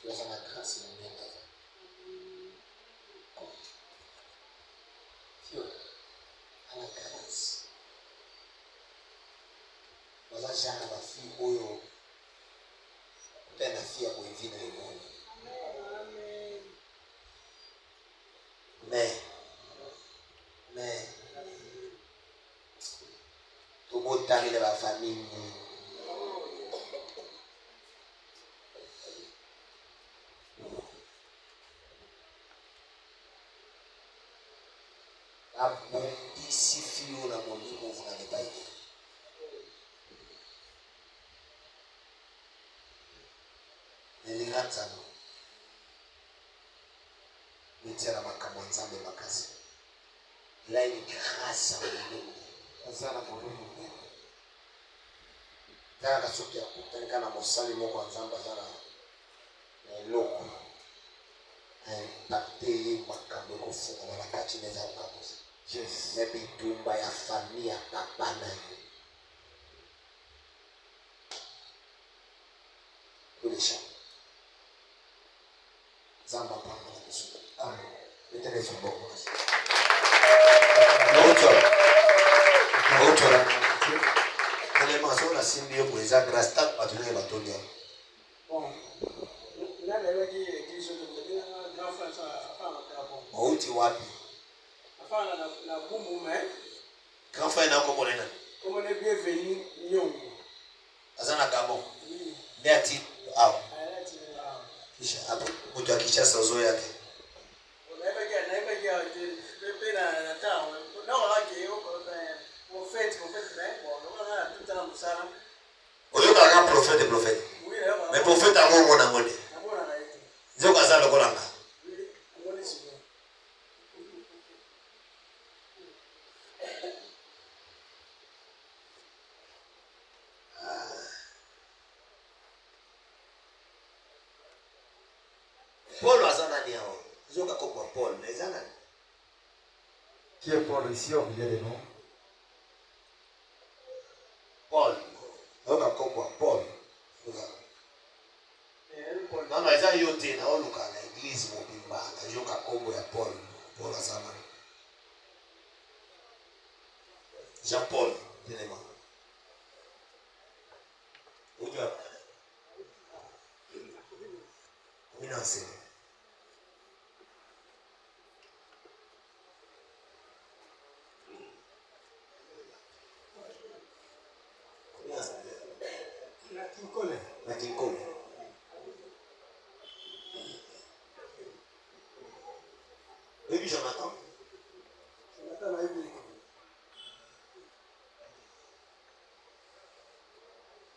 Essa é graça no meu caso. Fio, a graça. Mas a já na fio ouro. Até na fia com vida e mundo. Mais, tu botar ele na família. Abondisi fio na molimo vuna ne bai. Nilingata no. Nitera makambo nzambe makasi. Lai ni grâce au Mungu. Azana kwa Mungu. Kaka soki ya kutanika na mosali moko nzamba zana na eloko impacte ye makambo ekofungola na kati neza kokabosa me bitumba ya famille ya papa na ye kulisha zamba pamba na kusuka iterezo mboko Autora Elema sola simbio kweza grâce ta patune batolia. Bon. Là les qui église de grand frère ça enfin Auti wapi? enfin la boumou mais Grand frère na ko bonena. comme on est bienvenu Nyongo. Azana Gabon. Ndati aw. Kisha hapo mtu akisha sazo yake. Prophète. Mais prophète a mon mon amone. Ndio kaza lokolanga. Paul azana ni hao. Ndio kakopwa Paul, nezana. Qui est Paul ici, on vient les noms. Paul. Ndio kakopwa Paul. Mama eza yote na oluka na église mobimba na joka kombo ya Paul. Paul azana. Jean Paul, tenema. Unjua. Minase. La Kinkole. Oui, Jonathan. Jonathan a eu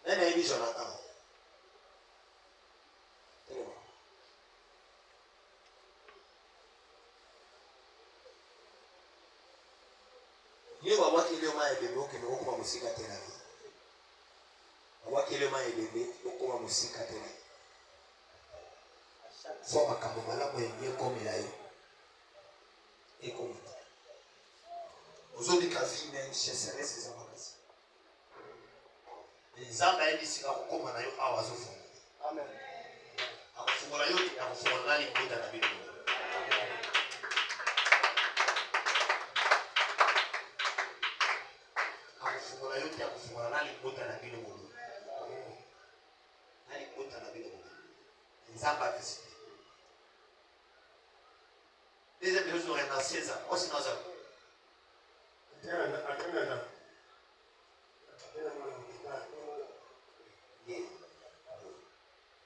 Nene Jonathan. Yo wawaki leo mae bebe okene okuma musika tena. Wawaki leo mae bebe okuma musika tena. Fo makambo malamu yenye komela yo. Ekomita. Ozobi kavine cheserese za makasi. Nzamba ebisika kokoma na yo awa azofunga. Amen. Akufungola yote akufungola nani kuita na bino. Akufungola yote akufungola nani kuita na bino mudu. Nani kuita na bino mudu. Nzamba visite. Deuxième chose nous remercions César. Aussi nous avons.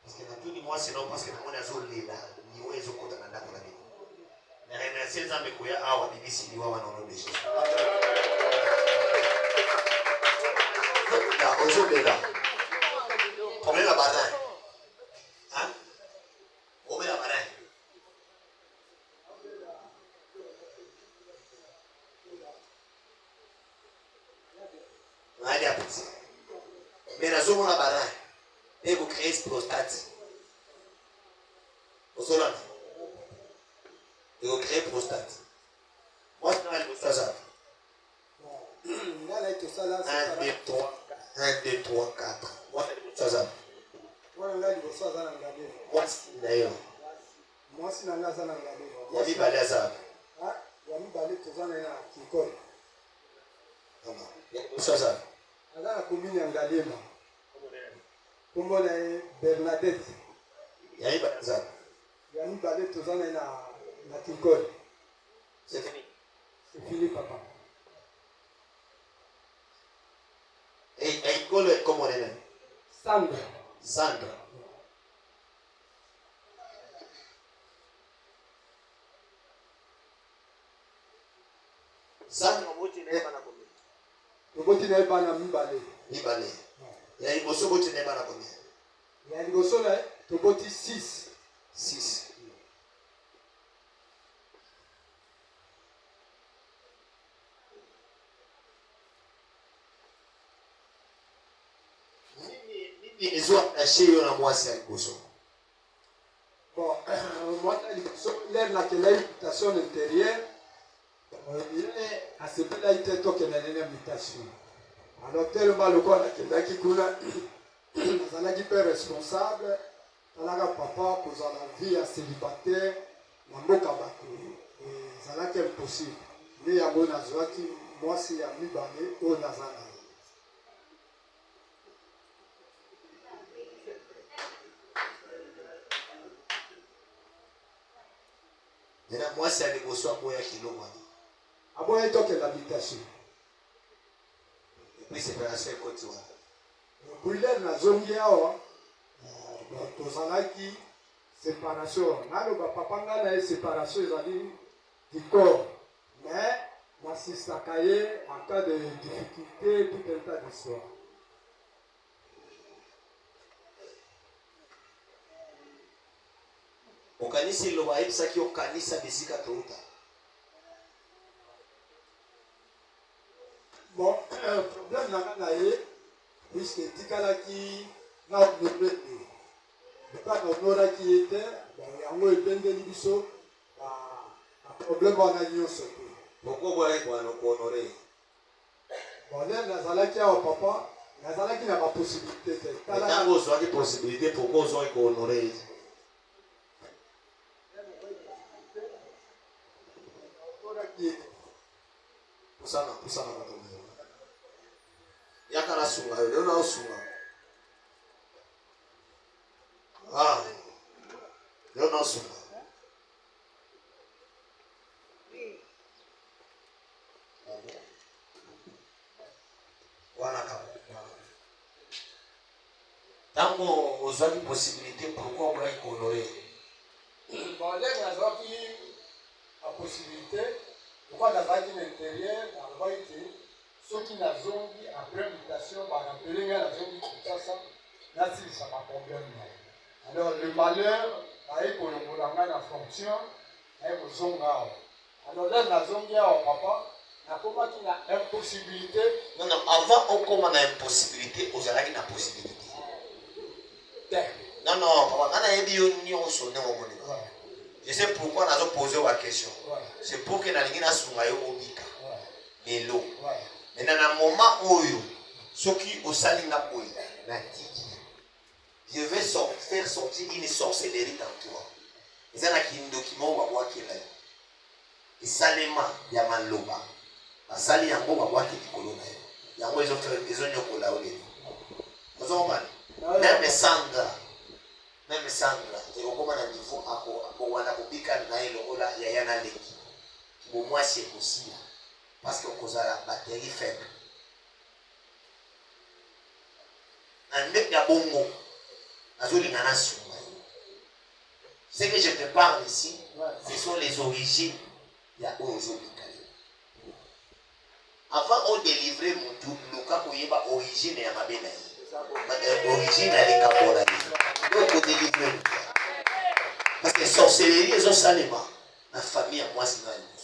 Parce que tout ni moi sinon parce que na mona zo lela ni wezo kota na ndako na mimi. Na remercier Nzambe kuya awa bibisi ni wawa na ono deje. Na ozo lela. Problème la barin. Hein? On met la barin. Allez à petit. Mais la zone la barin. Et vous créez ce prostate. Au sol. Et vous créez prostate. Moi, je n'ai pas ça. 1, 2, 3. 1, 2, 3, 4. Moi, je n'ai pas ça. Moi, d'ailleurs. Moi, si on a ça, Il y a des balais à ça. il y a des balais qui sont là qui collent. Il y a ça. La commune en Galema. Comme on est Bernadette. Il y a des balais à ça. Il y a des balais qui sont là qui collent. C'est fini. C'est fini, papa. Et il colle comme on est là. Sandra. Sandra. Sandra, vous n'avez pas la commune. Roboti na eba na mibale. Mibale. Ya iboso boti na eba na combien? Ya liboso na toboti 6. 6. ils ont attaché à moi, c'est un cochon. Bon, moi, l'air n'a que l'invitation intérieure. Il est à ce point-là, il était toqué dans l'invitation. Alors, tellement le corps n'a qui coule, il est hyper responsable. Il a papa pour la vie à célibataire, dans le cabato. Et ça est possible. Il y a un bon qui, moi, c'est à mi-bané au Nazana. Maintenant, moi, c'est un négociant à Boya qui l'a dit. À Boya, il y a l'habitation. Et puis, c'est pas la seule côté. Puis là, na zongi awa, tozalaki séparation. Naloba papa nga na séparation ezali du corps. Mais nasisaka ye en cas de difficulté, tout un tas d'histoire. Okanisi loba ebisaki okanisa bisika touta. Bon, problème na ye, puisque tikalaki na honoré de pas honoré qui était, yango ebendeli biso problème wana nyonso te. Pourquoi boya ko honoré? Bon, là nazalaki awa papa, nazalaki na ba possibilité te. Tango ozwaki possibilité pourquoi ozwaki ko honoré? Pusana matombe. Yakana sunga yo, na sunga. Ah. Yo na sunga. Wana kama. Tango ozwaki possibilité pourquoi on l'a honoré? Bon, là nazalaki la possibilité. Pourquoi nazalaki l'intérieur, nazalaki ceux qui nazongi après mutation, par exemple, les gens nazongi tout ça, ça pas problème. Alors le malheur, avec pour le moulanga la fonction, avec le zonga. Alors là nazongi au papa, na comment qu'il a impossibilité. Non, avant on commence à impossibilité, aux alaki na possibilité. Non, papa, quand on a dit on sonne au monde. Je sais pourquoi nous avons posé la question. C'est pour que nous ayons sunga yo obika. Mais l'eau. Mais dans un moment où ceux qui au salinga boy, je vais faire sortir une sorcellerie dans toi. Et ça n'a qu'un document où on va voir qu'il est. Et salema yamaloba. La sali yango va voir qu'il est colonel. Yango ils ont fait des oignons cola au début. Vous avez même Sandra, et au moment où il faut apprendre à il y a un leki. Pour moi, c'est possible. Parce qu'on a la batterie faible. Un mec de bongo, ce que je te parle ici, ce sont les origines de la avant de délivrer mon tout, le cas où il y a origine et ma bénaï. Origine elle est capolée. Donc on délivre. Parce que sorcellerie ils ont salement. Ma famille à moi c'est une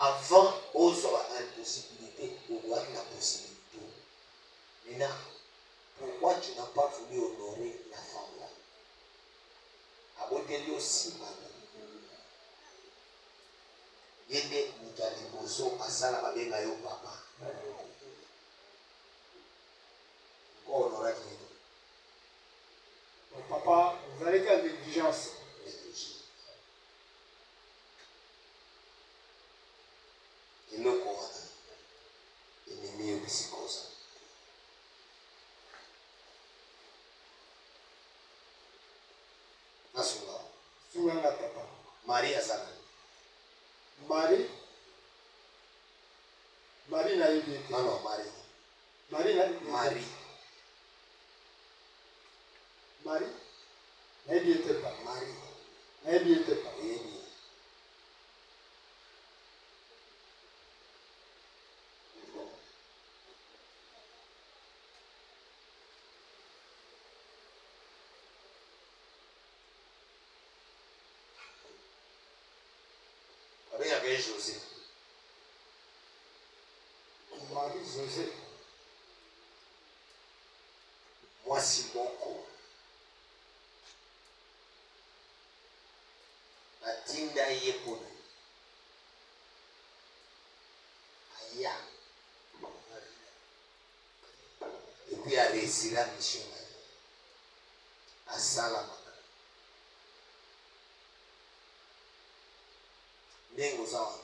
avant aux impossibilité, on doit la possibilité. Maintenant, pourquoi tu n'as pas voulu honorer la femme là? Abondeli aussi ma yende mutaliboso asala babenga yo papa. Ko honora qui? Papa, vous avez quelle négligence? Et le quoi? Ennemi au psychose. Nasula. Souverain papa. Marie Azana. Marie n'a eu de. Non, Marie. Marie n'a eu de. Marie. Marie n'a eu de pas. Marie. N'a eu de pas. Il y avait José. Marie-José. Moi, Simoko. Matinda Yepone. Aya. Et puis, il a réussi la mission à Salamaka. Nengo zawa.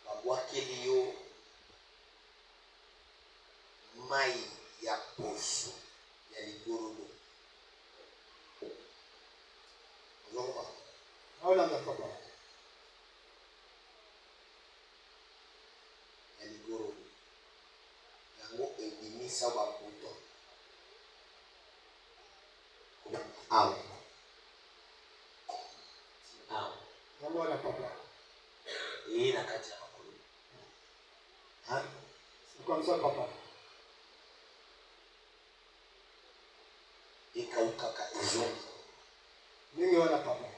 Babwakeli yo mai ya poso ya ligorolo. Ozonga. Aolanda papa. Ya ligorolo. Yango ebimisa babuto. Awa. Awa. Aolanda papa. Et la kati ya makolo. Hein? C'est comme ça papa. Ekaukaka ezongi. Ningi wana papa.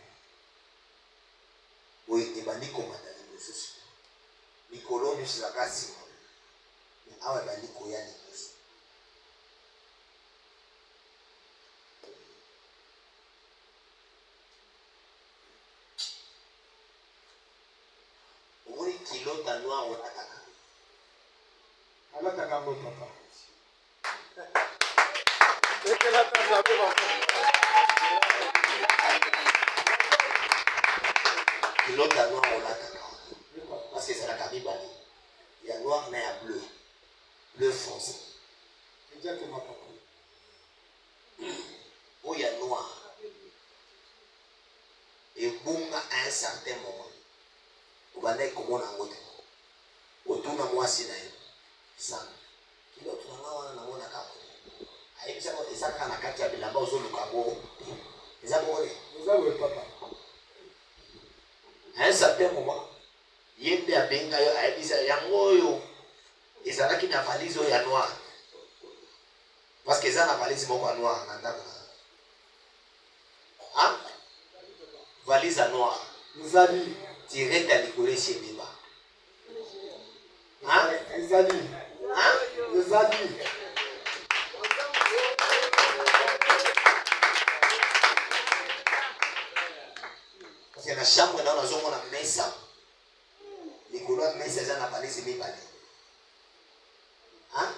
Boye ebandi komanda liboso siko. Mikolo nyonso ezalaka nsima. Me awa ebandi koya liboso. Omoni kilota noir olataka. Alataka ngo papa. Kilota noir olataka. Parce que c'est la kabibali. Il y a noir mais il y a bleu. Bleu foncé. Exactement papa. Oh, il y a noir. Et boum, à un certain moment. Vous voyez comment on a ngoté. Autour de moi, c'est là. Ça. Qui l'autre là, on a capté. Aïe, ça va te sac à la carte à la base au Lucabo. Les abonnés. Vous avez papa. À un certain moment, il y a des benga yo aïe bisa yangoyo. Et ça là qui n'a valise au ya noir. Parce que ça n'a valise mon noir. Hein? Valise à noir. Zali. Direct à l'école chez Beba. Hein? Zali. Hein? Zali. Parce que la chambre dans la zone on a mesa. L'école a mesa ça n'a valise Beba. Hein?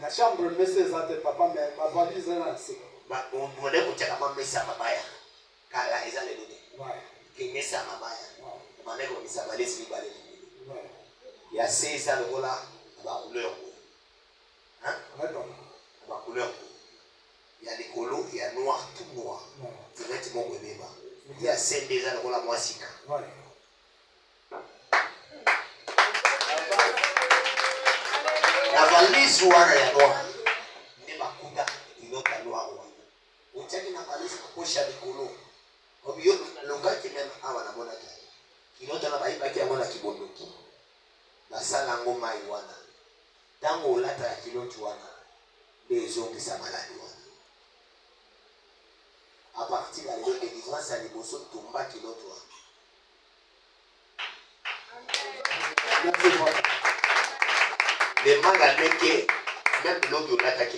La chambre mais c'est ça papa mais ma valise là c'est. Bah on voulait que tu aies ma mesa mabaya. Car là ils allaient donner. Ouais. Qui mesa mabaya. Mané comme ça valise Beba. Ouais. Il y a 6 ans de là, la couleur. Hein? D'accord. La couleur. Il y a des colos, il y a noir, tout noir. Directement au bébé. Il y a 5 déjà de la moisika. Ouais. La valise ouana ya noir. Ne makuta ilota noir ouana. Uchaki na valise kuposha mikolo. Obiyo longaki même awa na mona ki. Kilota na baiba ki amona kibondoki. Basala ngoma iwana. Tango olata ya kiloti wana. Bezongisa maladi wana. À partir de la délivrance à l'émotion tomba kiloti wana. Les magasins qui même l'autre on attaque à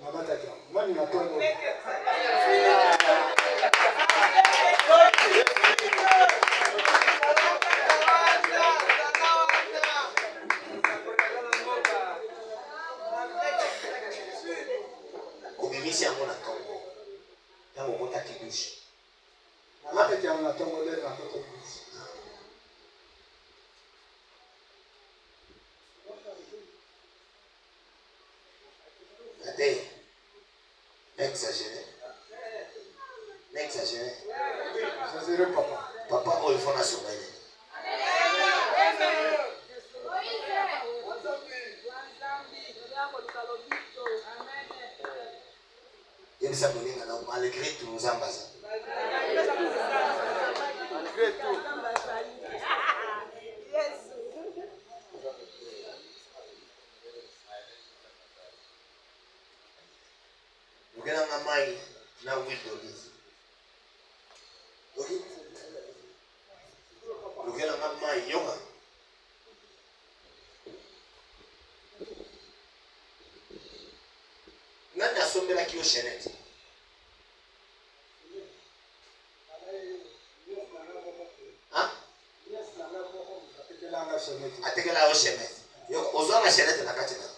moi. Moi, il m'attend. Obimisi à mon attendre. Dans mon monta qui douche. Amataki ya mnatongo leo na toto bisi. Attends. Exagéré. Exagéré. Exagéré papa. Papa, oh, il faut la surveiller. Il me semble que malgré tout, nous en basons. Malgré tout. Nous avons un maïs, na huile d'olive. Ok? Lukela ngama yonga. Nani asombela kiyo shenete? Ha? Atekela yo shenete. Yo ozanga shenete nakati na.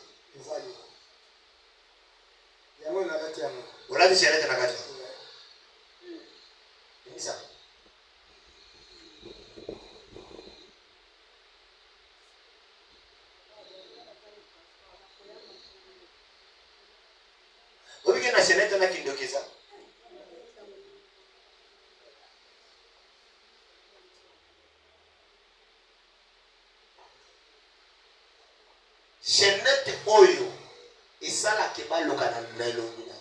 Wala di shenete nakati. Isa. Obi na shenete na kindokeza. Shenete oyo isala keba lokana na elongi na.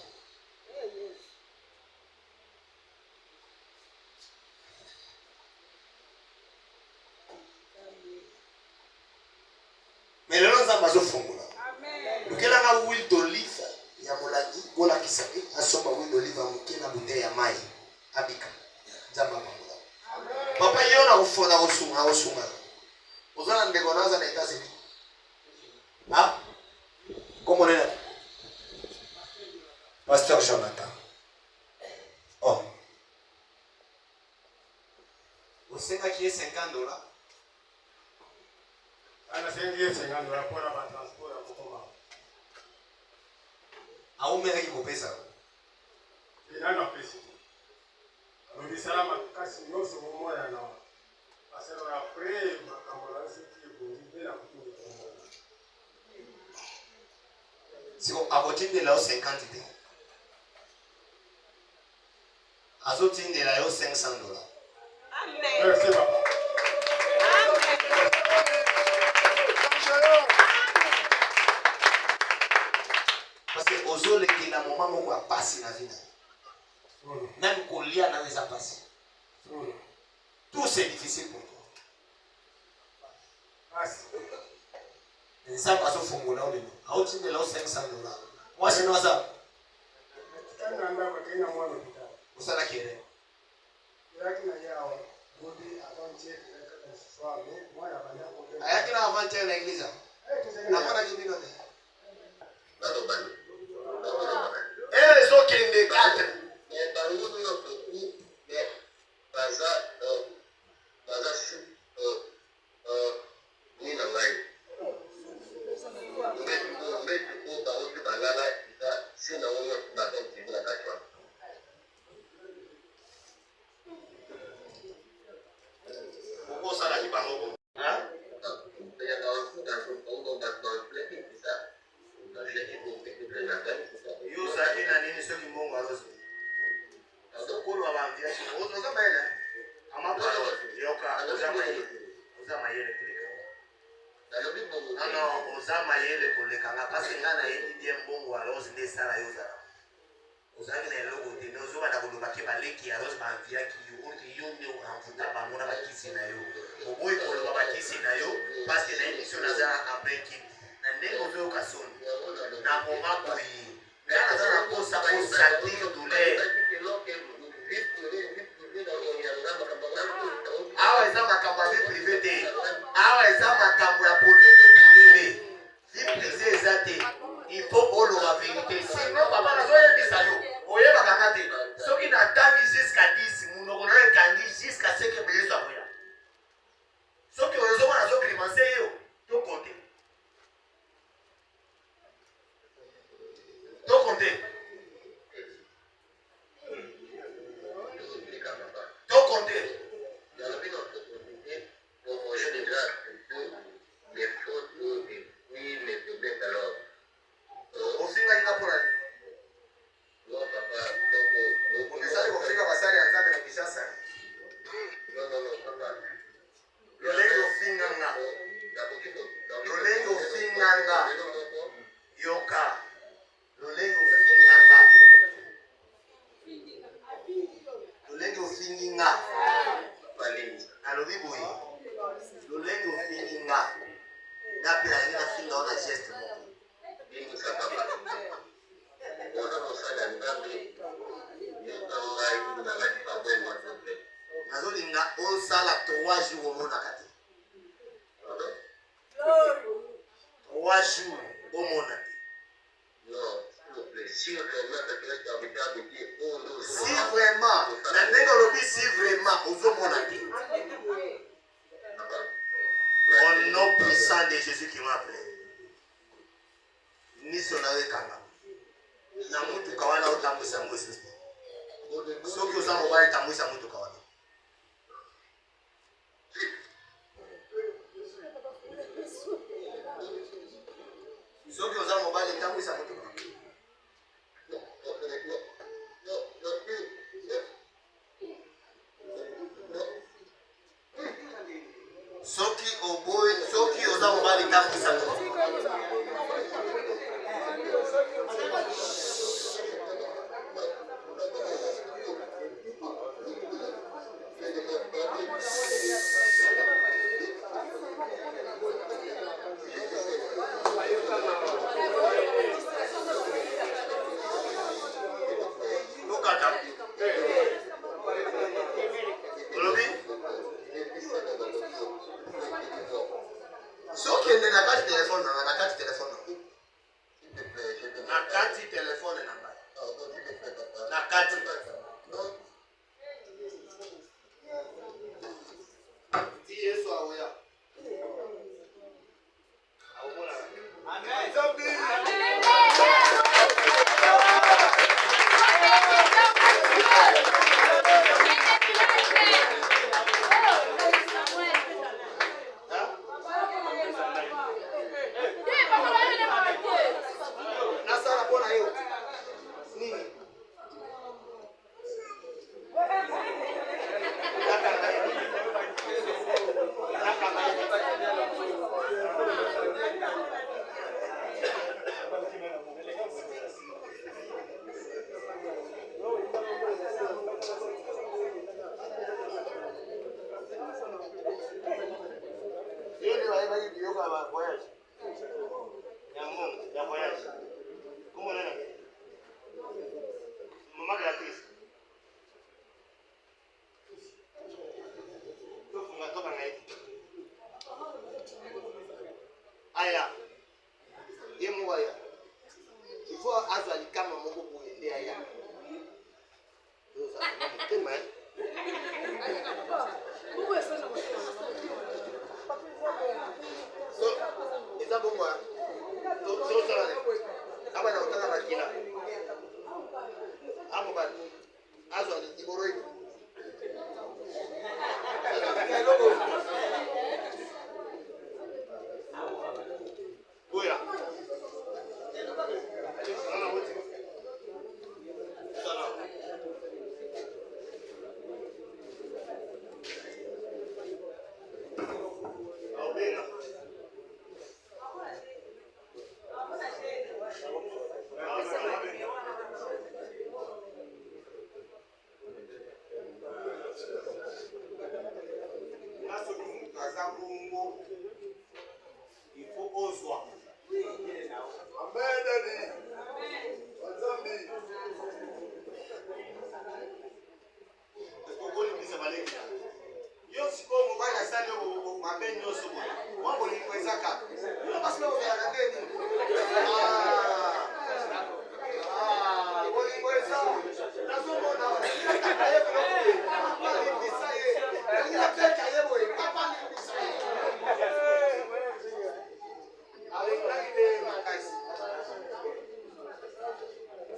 Melelo nzamba zo fungula. Lukela nga huile d'olive ya molandi gola kisaki asomba huile d'olive amukena bouteille ya mai abika. Nzamba mangula. Papa yona ufona osunga. Ozana ndeko naza na États-Unis. Ah? Comment on est? Pasteur Jonathan. Oh. Vous savez qui est $50? Ana sengi $50 pour la transport à Kokoma. Ah, on mérite de payer ça. Il a un précis. On dit ça, ma casse, nous sommes au moins là. Parce que après, ma camarade, c'est qui est la couture. Si on a voté de là 50 $. Azotin de là $500. Amen. Merci papa. Parce que ozo le qui na moment moko a passé na vie. Même colia na les a passé. Tout c'est difficile pour toi. Et ça passe au fond là on est. Azotin de là $500. Moi c'est non ça. Vous savez qui est? Ayakina avant-hier na église. Na kwa na jibino de. Eh so kende 4. Il faut qu'on la vérité. Sinon, papa, la soirée est ça. Oye, va ceux qui n'attendent jusqu'à 10, nous n'aurons qu'à jusqu'à ce que Bélier soit voyant. Ceux qui ont besoin de ceux qui pensent, tout compter. Tout compter. Tout compter. Au final, il n'a pas non, papa, on essaie de faire passer les examens de Kinshasa. Non, papa. Le lengo finganga. Le lengo finganga. Yoka. Le lengo finganga. Le lengo finginga. Alobi boy. Le lengo finginga. D'après la ligne finga on a geste. Nazolinga osala 3 jours au monde à 3 jours au monde. Si vraiment, si vraiment, au nom puissant de Jésus qui m'a appelé, ni son kanga. Na mutu kawana utamwisa mwisi. Soki uza mobile tamwisa mutu kawana. Soki uza mobile tamwisa mutu kawana. Soki uza mobile tamwisa mutu kawana.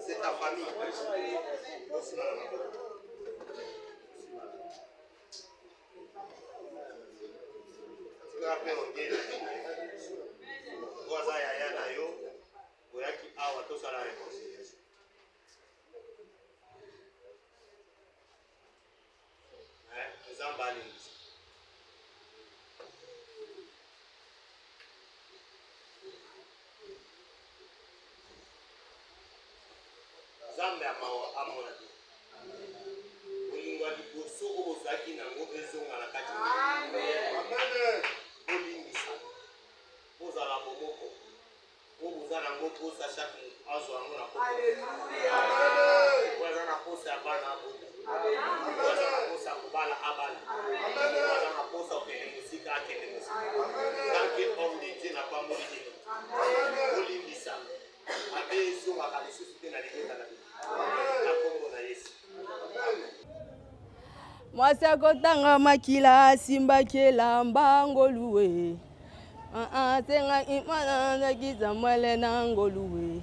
C'est ta famille. Zambe amona Mulungu aliboso ozaki na ngobezo ngala kati. Amen. Bolingisa. Ozala bomoko. Ozala ngoko sa chaque azo amona ko. Alléluia. Amen. Ozala na kosa bana abo. Ozala na kosa kubala abala. Amen. akende tant que homme de Dieu n'a pas mouru. Olimbisa. Abe zo makalisu te na libeta na kombo na Yesu. Mwasa kotanga makila simba kela mbangoluwe. Senga imana na giza mwele na ngoluwe.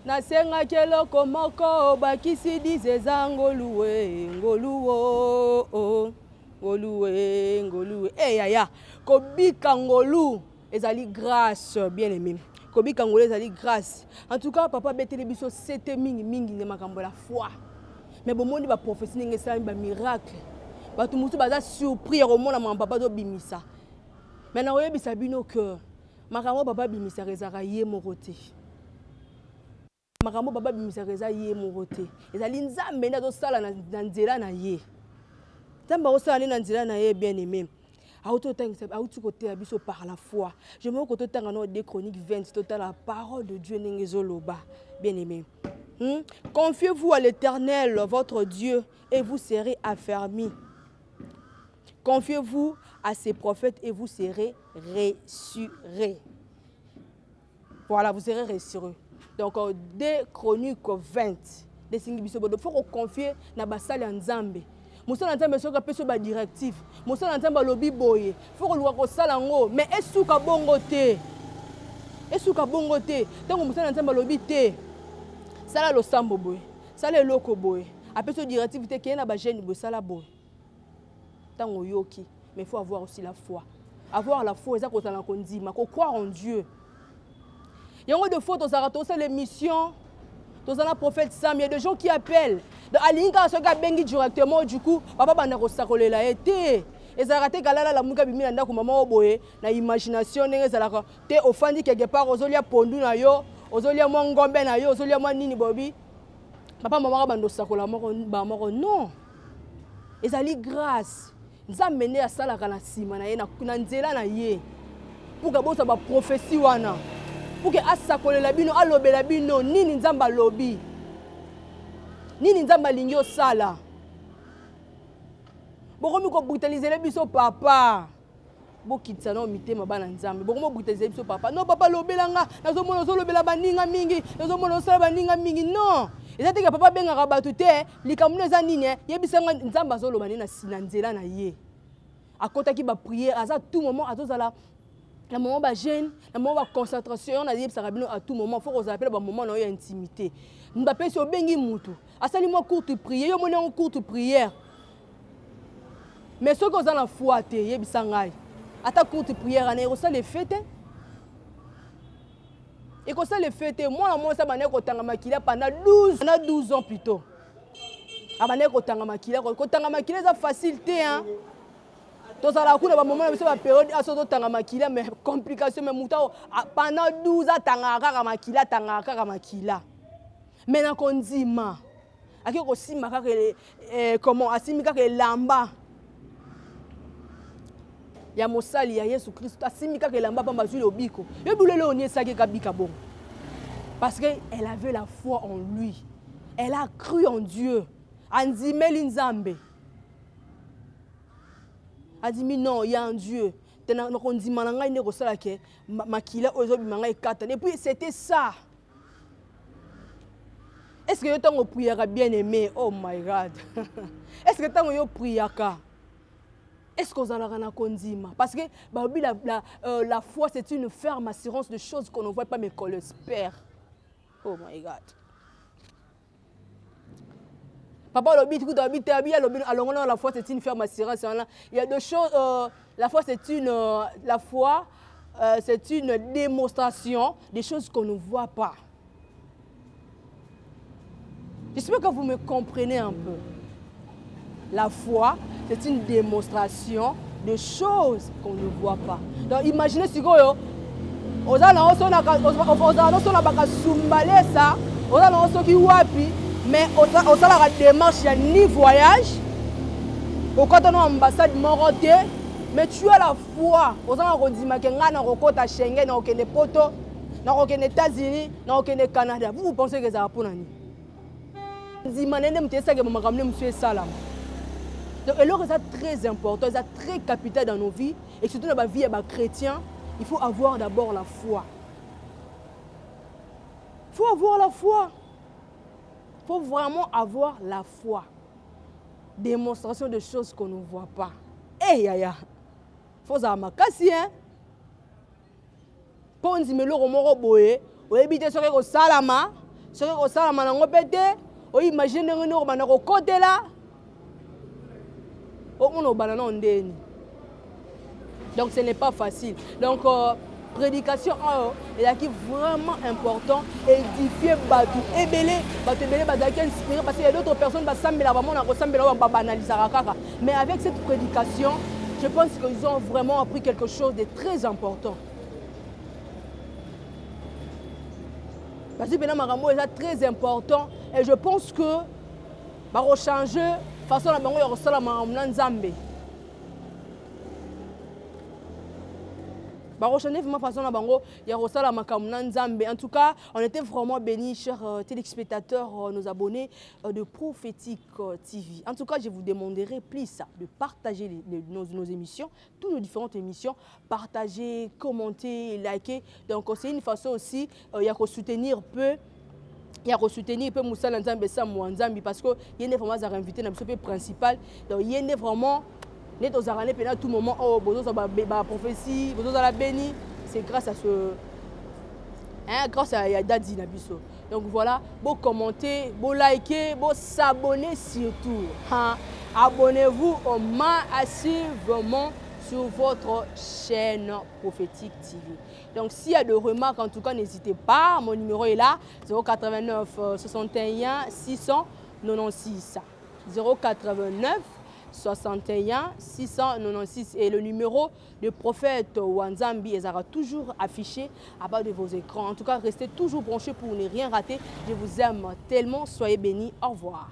Na senga keloko moko bakisi dize za ngoluwe. Ngoluwo. Ngoluwe, ngoluwe. Eh yaya, kobika ngolu ezali grâce bien aimé. Kobika ngolu ezali grâce. En tout cas papa betele biso sete mingi ne makambo la foi. Mais bon monde ba prophétie ninge sa ba miracle. Ba tout mutu baza surpris au monde na papa do bimisa. Mais na oyebisa bino que makambo papa bimisa rezaka ye morote. Makambo papa bimisa reza ye morote. Ezali nzambe na do sala na nzela na ye. Nzambe osala na nzela na ye bien aimé. Par la foi. Je me côté dans 2 Chroniques 20, total la parole de Dieu n'engezoloba. Bien aimé. Confiez-vous à l'Éternel, votre Dieu, et vous serez affermis. Confiez-vous à ses prophètes et vous serez ressurés. Voilà, vous serez ressurés. Donc, 2 Chroniques 20. Il faut confier dans la salle en Zambie. Moussa Nzambe soka peso ba directif. Moussa Nzambe lobi boye. Faut ko ko sala ngo, mais esuka bongo te. Esuka bongo te. Tango Moussa Nzambe lobi te. Sala lo sambo boye. Sala eloko boye. Apeso directif te ke na ba jeune bo sala boye. Tango yoki, mais il faut avoir aussi la foi. Avoir la foi, ça ko sala ko ndima, ko croire en Dieu. Yango de fois to sara to c'est l'émission. Tous les prophètes Sam, il y a des gens qui appellent. Alinga so ka bengi directement du coup, papa bana ko sakolela été. Ezarate kalala la muka bimina ndako mama oboye na imagination ndenge zalaka te ofandi quelque part ozolia pondu na yo, ozolia mwa ngombe na yo, ozolia mwa nini bobi. Papa mama bando sakola moko non. Ezali grâce. Nzambe ne asalaka na sima na ye na nzela na ye. Pour que bosa ba prophétie wana. Pour que asakolela bino alobela bino nini nzamba lobi. Nini nzamba lingyo sala. Bokomi ko brutaliser biso papa. Bokitsa no mitema bana nzambe. Bokomo brutaliser biso papa. Non papa lobelanga, nazomona lobela baninga mingi, nazomona sala baninga mingi. Non. Ezate que papa benga rabatu te, likamuno eza nini yebisanga nzamba zoloba nina sinanzela na ye. Akota ki ba prière, aza tout moment azozala la moment ba jeune, la moment ba concentration, na yeb sarabino à tout moment, faut qu'on appelle ba moment na yo intimité. Mbappé so bengi mutu. Asali mo courte prière, yo mona en courte prière. Mais ce qu'on a la foi te yebisanga. Ata courte prière ana yo ça les fêtes. Et comme ça les fêtes, moi ça mané ko tanga makila pendant 12 ans plutôt. Abane ko tanga makila, ko tanga makila ça facilité hein. Donc ça la coup ba moment na période aso tanga makila mais complication mais muta pendant 12 ans tanga kaka makila. Maintenant qu'on dit ma aki ko sima kaka comment asimi kaka lamba. Ya mosali ya Yesu Christ asimi kaka lamba pa bazuli obiko. Yo bulele oni saki kabika bon. Parce que elle avait la foi en lui. Elle a cru en Dieu. Anzimeli nzambe. A dit non, il y a un Dieu. Et puis c'était ça. Est-ce que tu as prié bien aimé? Oh my God. Est-ce que tu as prié? Est-ce que vous avez un parce que la foi, c'est une ferme assurance de choses qu'on ne voit pas mais qu'on l'espère. Oh my God. Papa, la foi, c'est une ferme assurance. Il y a deux choses. La foi, c'est une démonstration des choses qu'on ne voit pas. J'espère que vous me comprenez un peu. La foi, c'est une démonstration de choses qu'on ne voit pas. Donc, imaginez si vous avez mais au la démarche, il n'y a ni voyage, au quand on a ambassade Moroté, mais tu as la foi. Aux gens qui disent que tu as Schengen, tu as Poto, tu as les États-Unis, tu as le Canada. Vous pensez que ça va pour nous? Donc, c'est très important, c'est très capital dans nos vies. et surtout dans la vie chrétien, il faut avoir d'abord la foi. Il faut avoir la foi. Il faut vraiment avoir la foi. Démonstration de choses qu'on ne voit pas. Eh, yaya. Il faut avoir makasi, hein. Pour une simelo romoro boye, ou éviter ce que au salama, ce que au salama n'a pas ou imagine que nous avons un côté là. Donc ce n'est pas facile. Donc prédication est vraiment important. Édifier Batou, ébeler, Batou inspiré parce qu'il y a d'autres personnes qui banaliser. Mais avec cette prédication, je pense qu'ils ont vraiment appris quelque chose de très important. Parce que Marambo est très important et je pense que va changer façon la bango ya kosala makambo nzambe. Ba changer vraiment façon la bango ya kosala makambo nzambe. En tout cas, on était vraiment bénis, chers téléspectateurs, nos abonnés de Prophétique TV. En tout cas, je vous demanderai plus de partager nos émissions, toutes nos différentes émissions, partager, commenter, liker. Donc c'est une façon aussi il y a soutenir peu. Il y a soutenir peu Moussa Nzambe Nzambe parce que il y a vraiment à inviter dans le principal. Donc il y a vraiment net aux arènes pendant tout moment oh bozo ça ba prophétie bozo ça la béni c'est grâce à ce grâce à Yadadi Nabiso. Donc voilà, beau commenter, beau liker, beau s'abonner surtout. Abonnez-vous au massivement sur votre chaîne Prophétique TV. Donc s'il y a des remarques, en tout cas, n'hésitez pas. Mon numéro est là, 089 61 696. 089 61 696. Et le numéro de prophète Wanzambi sera toujours affiché à bas de vos écrans. En tout cas, restez toujours branchés pour ne rien rater. Je vous aime tellement. Soyez bénis. Au revoir.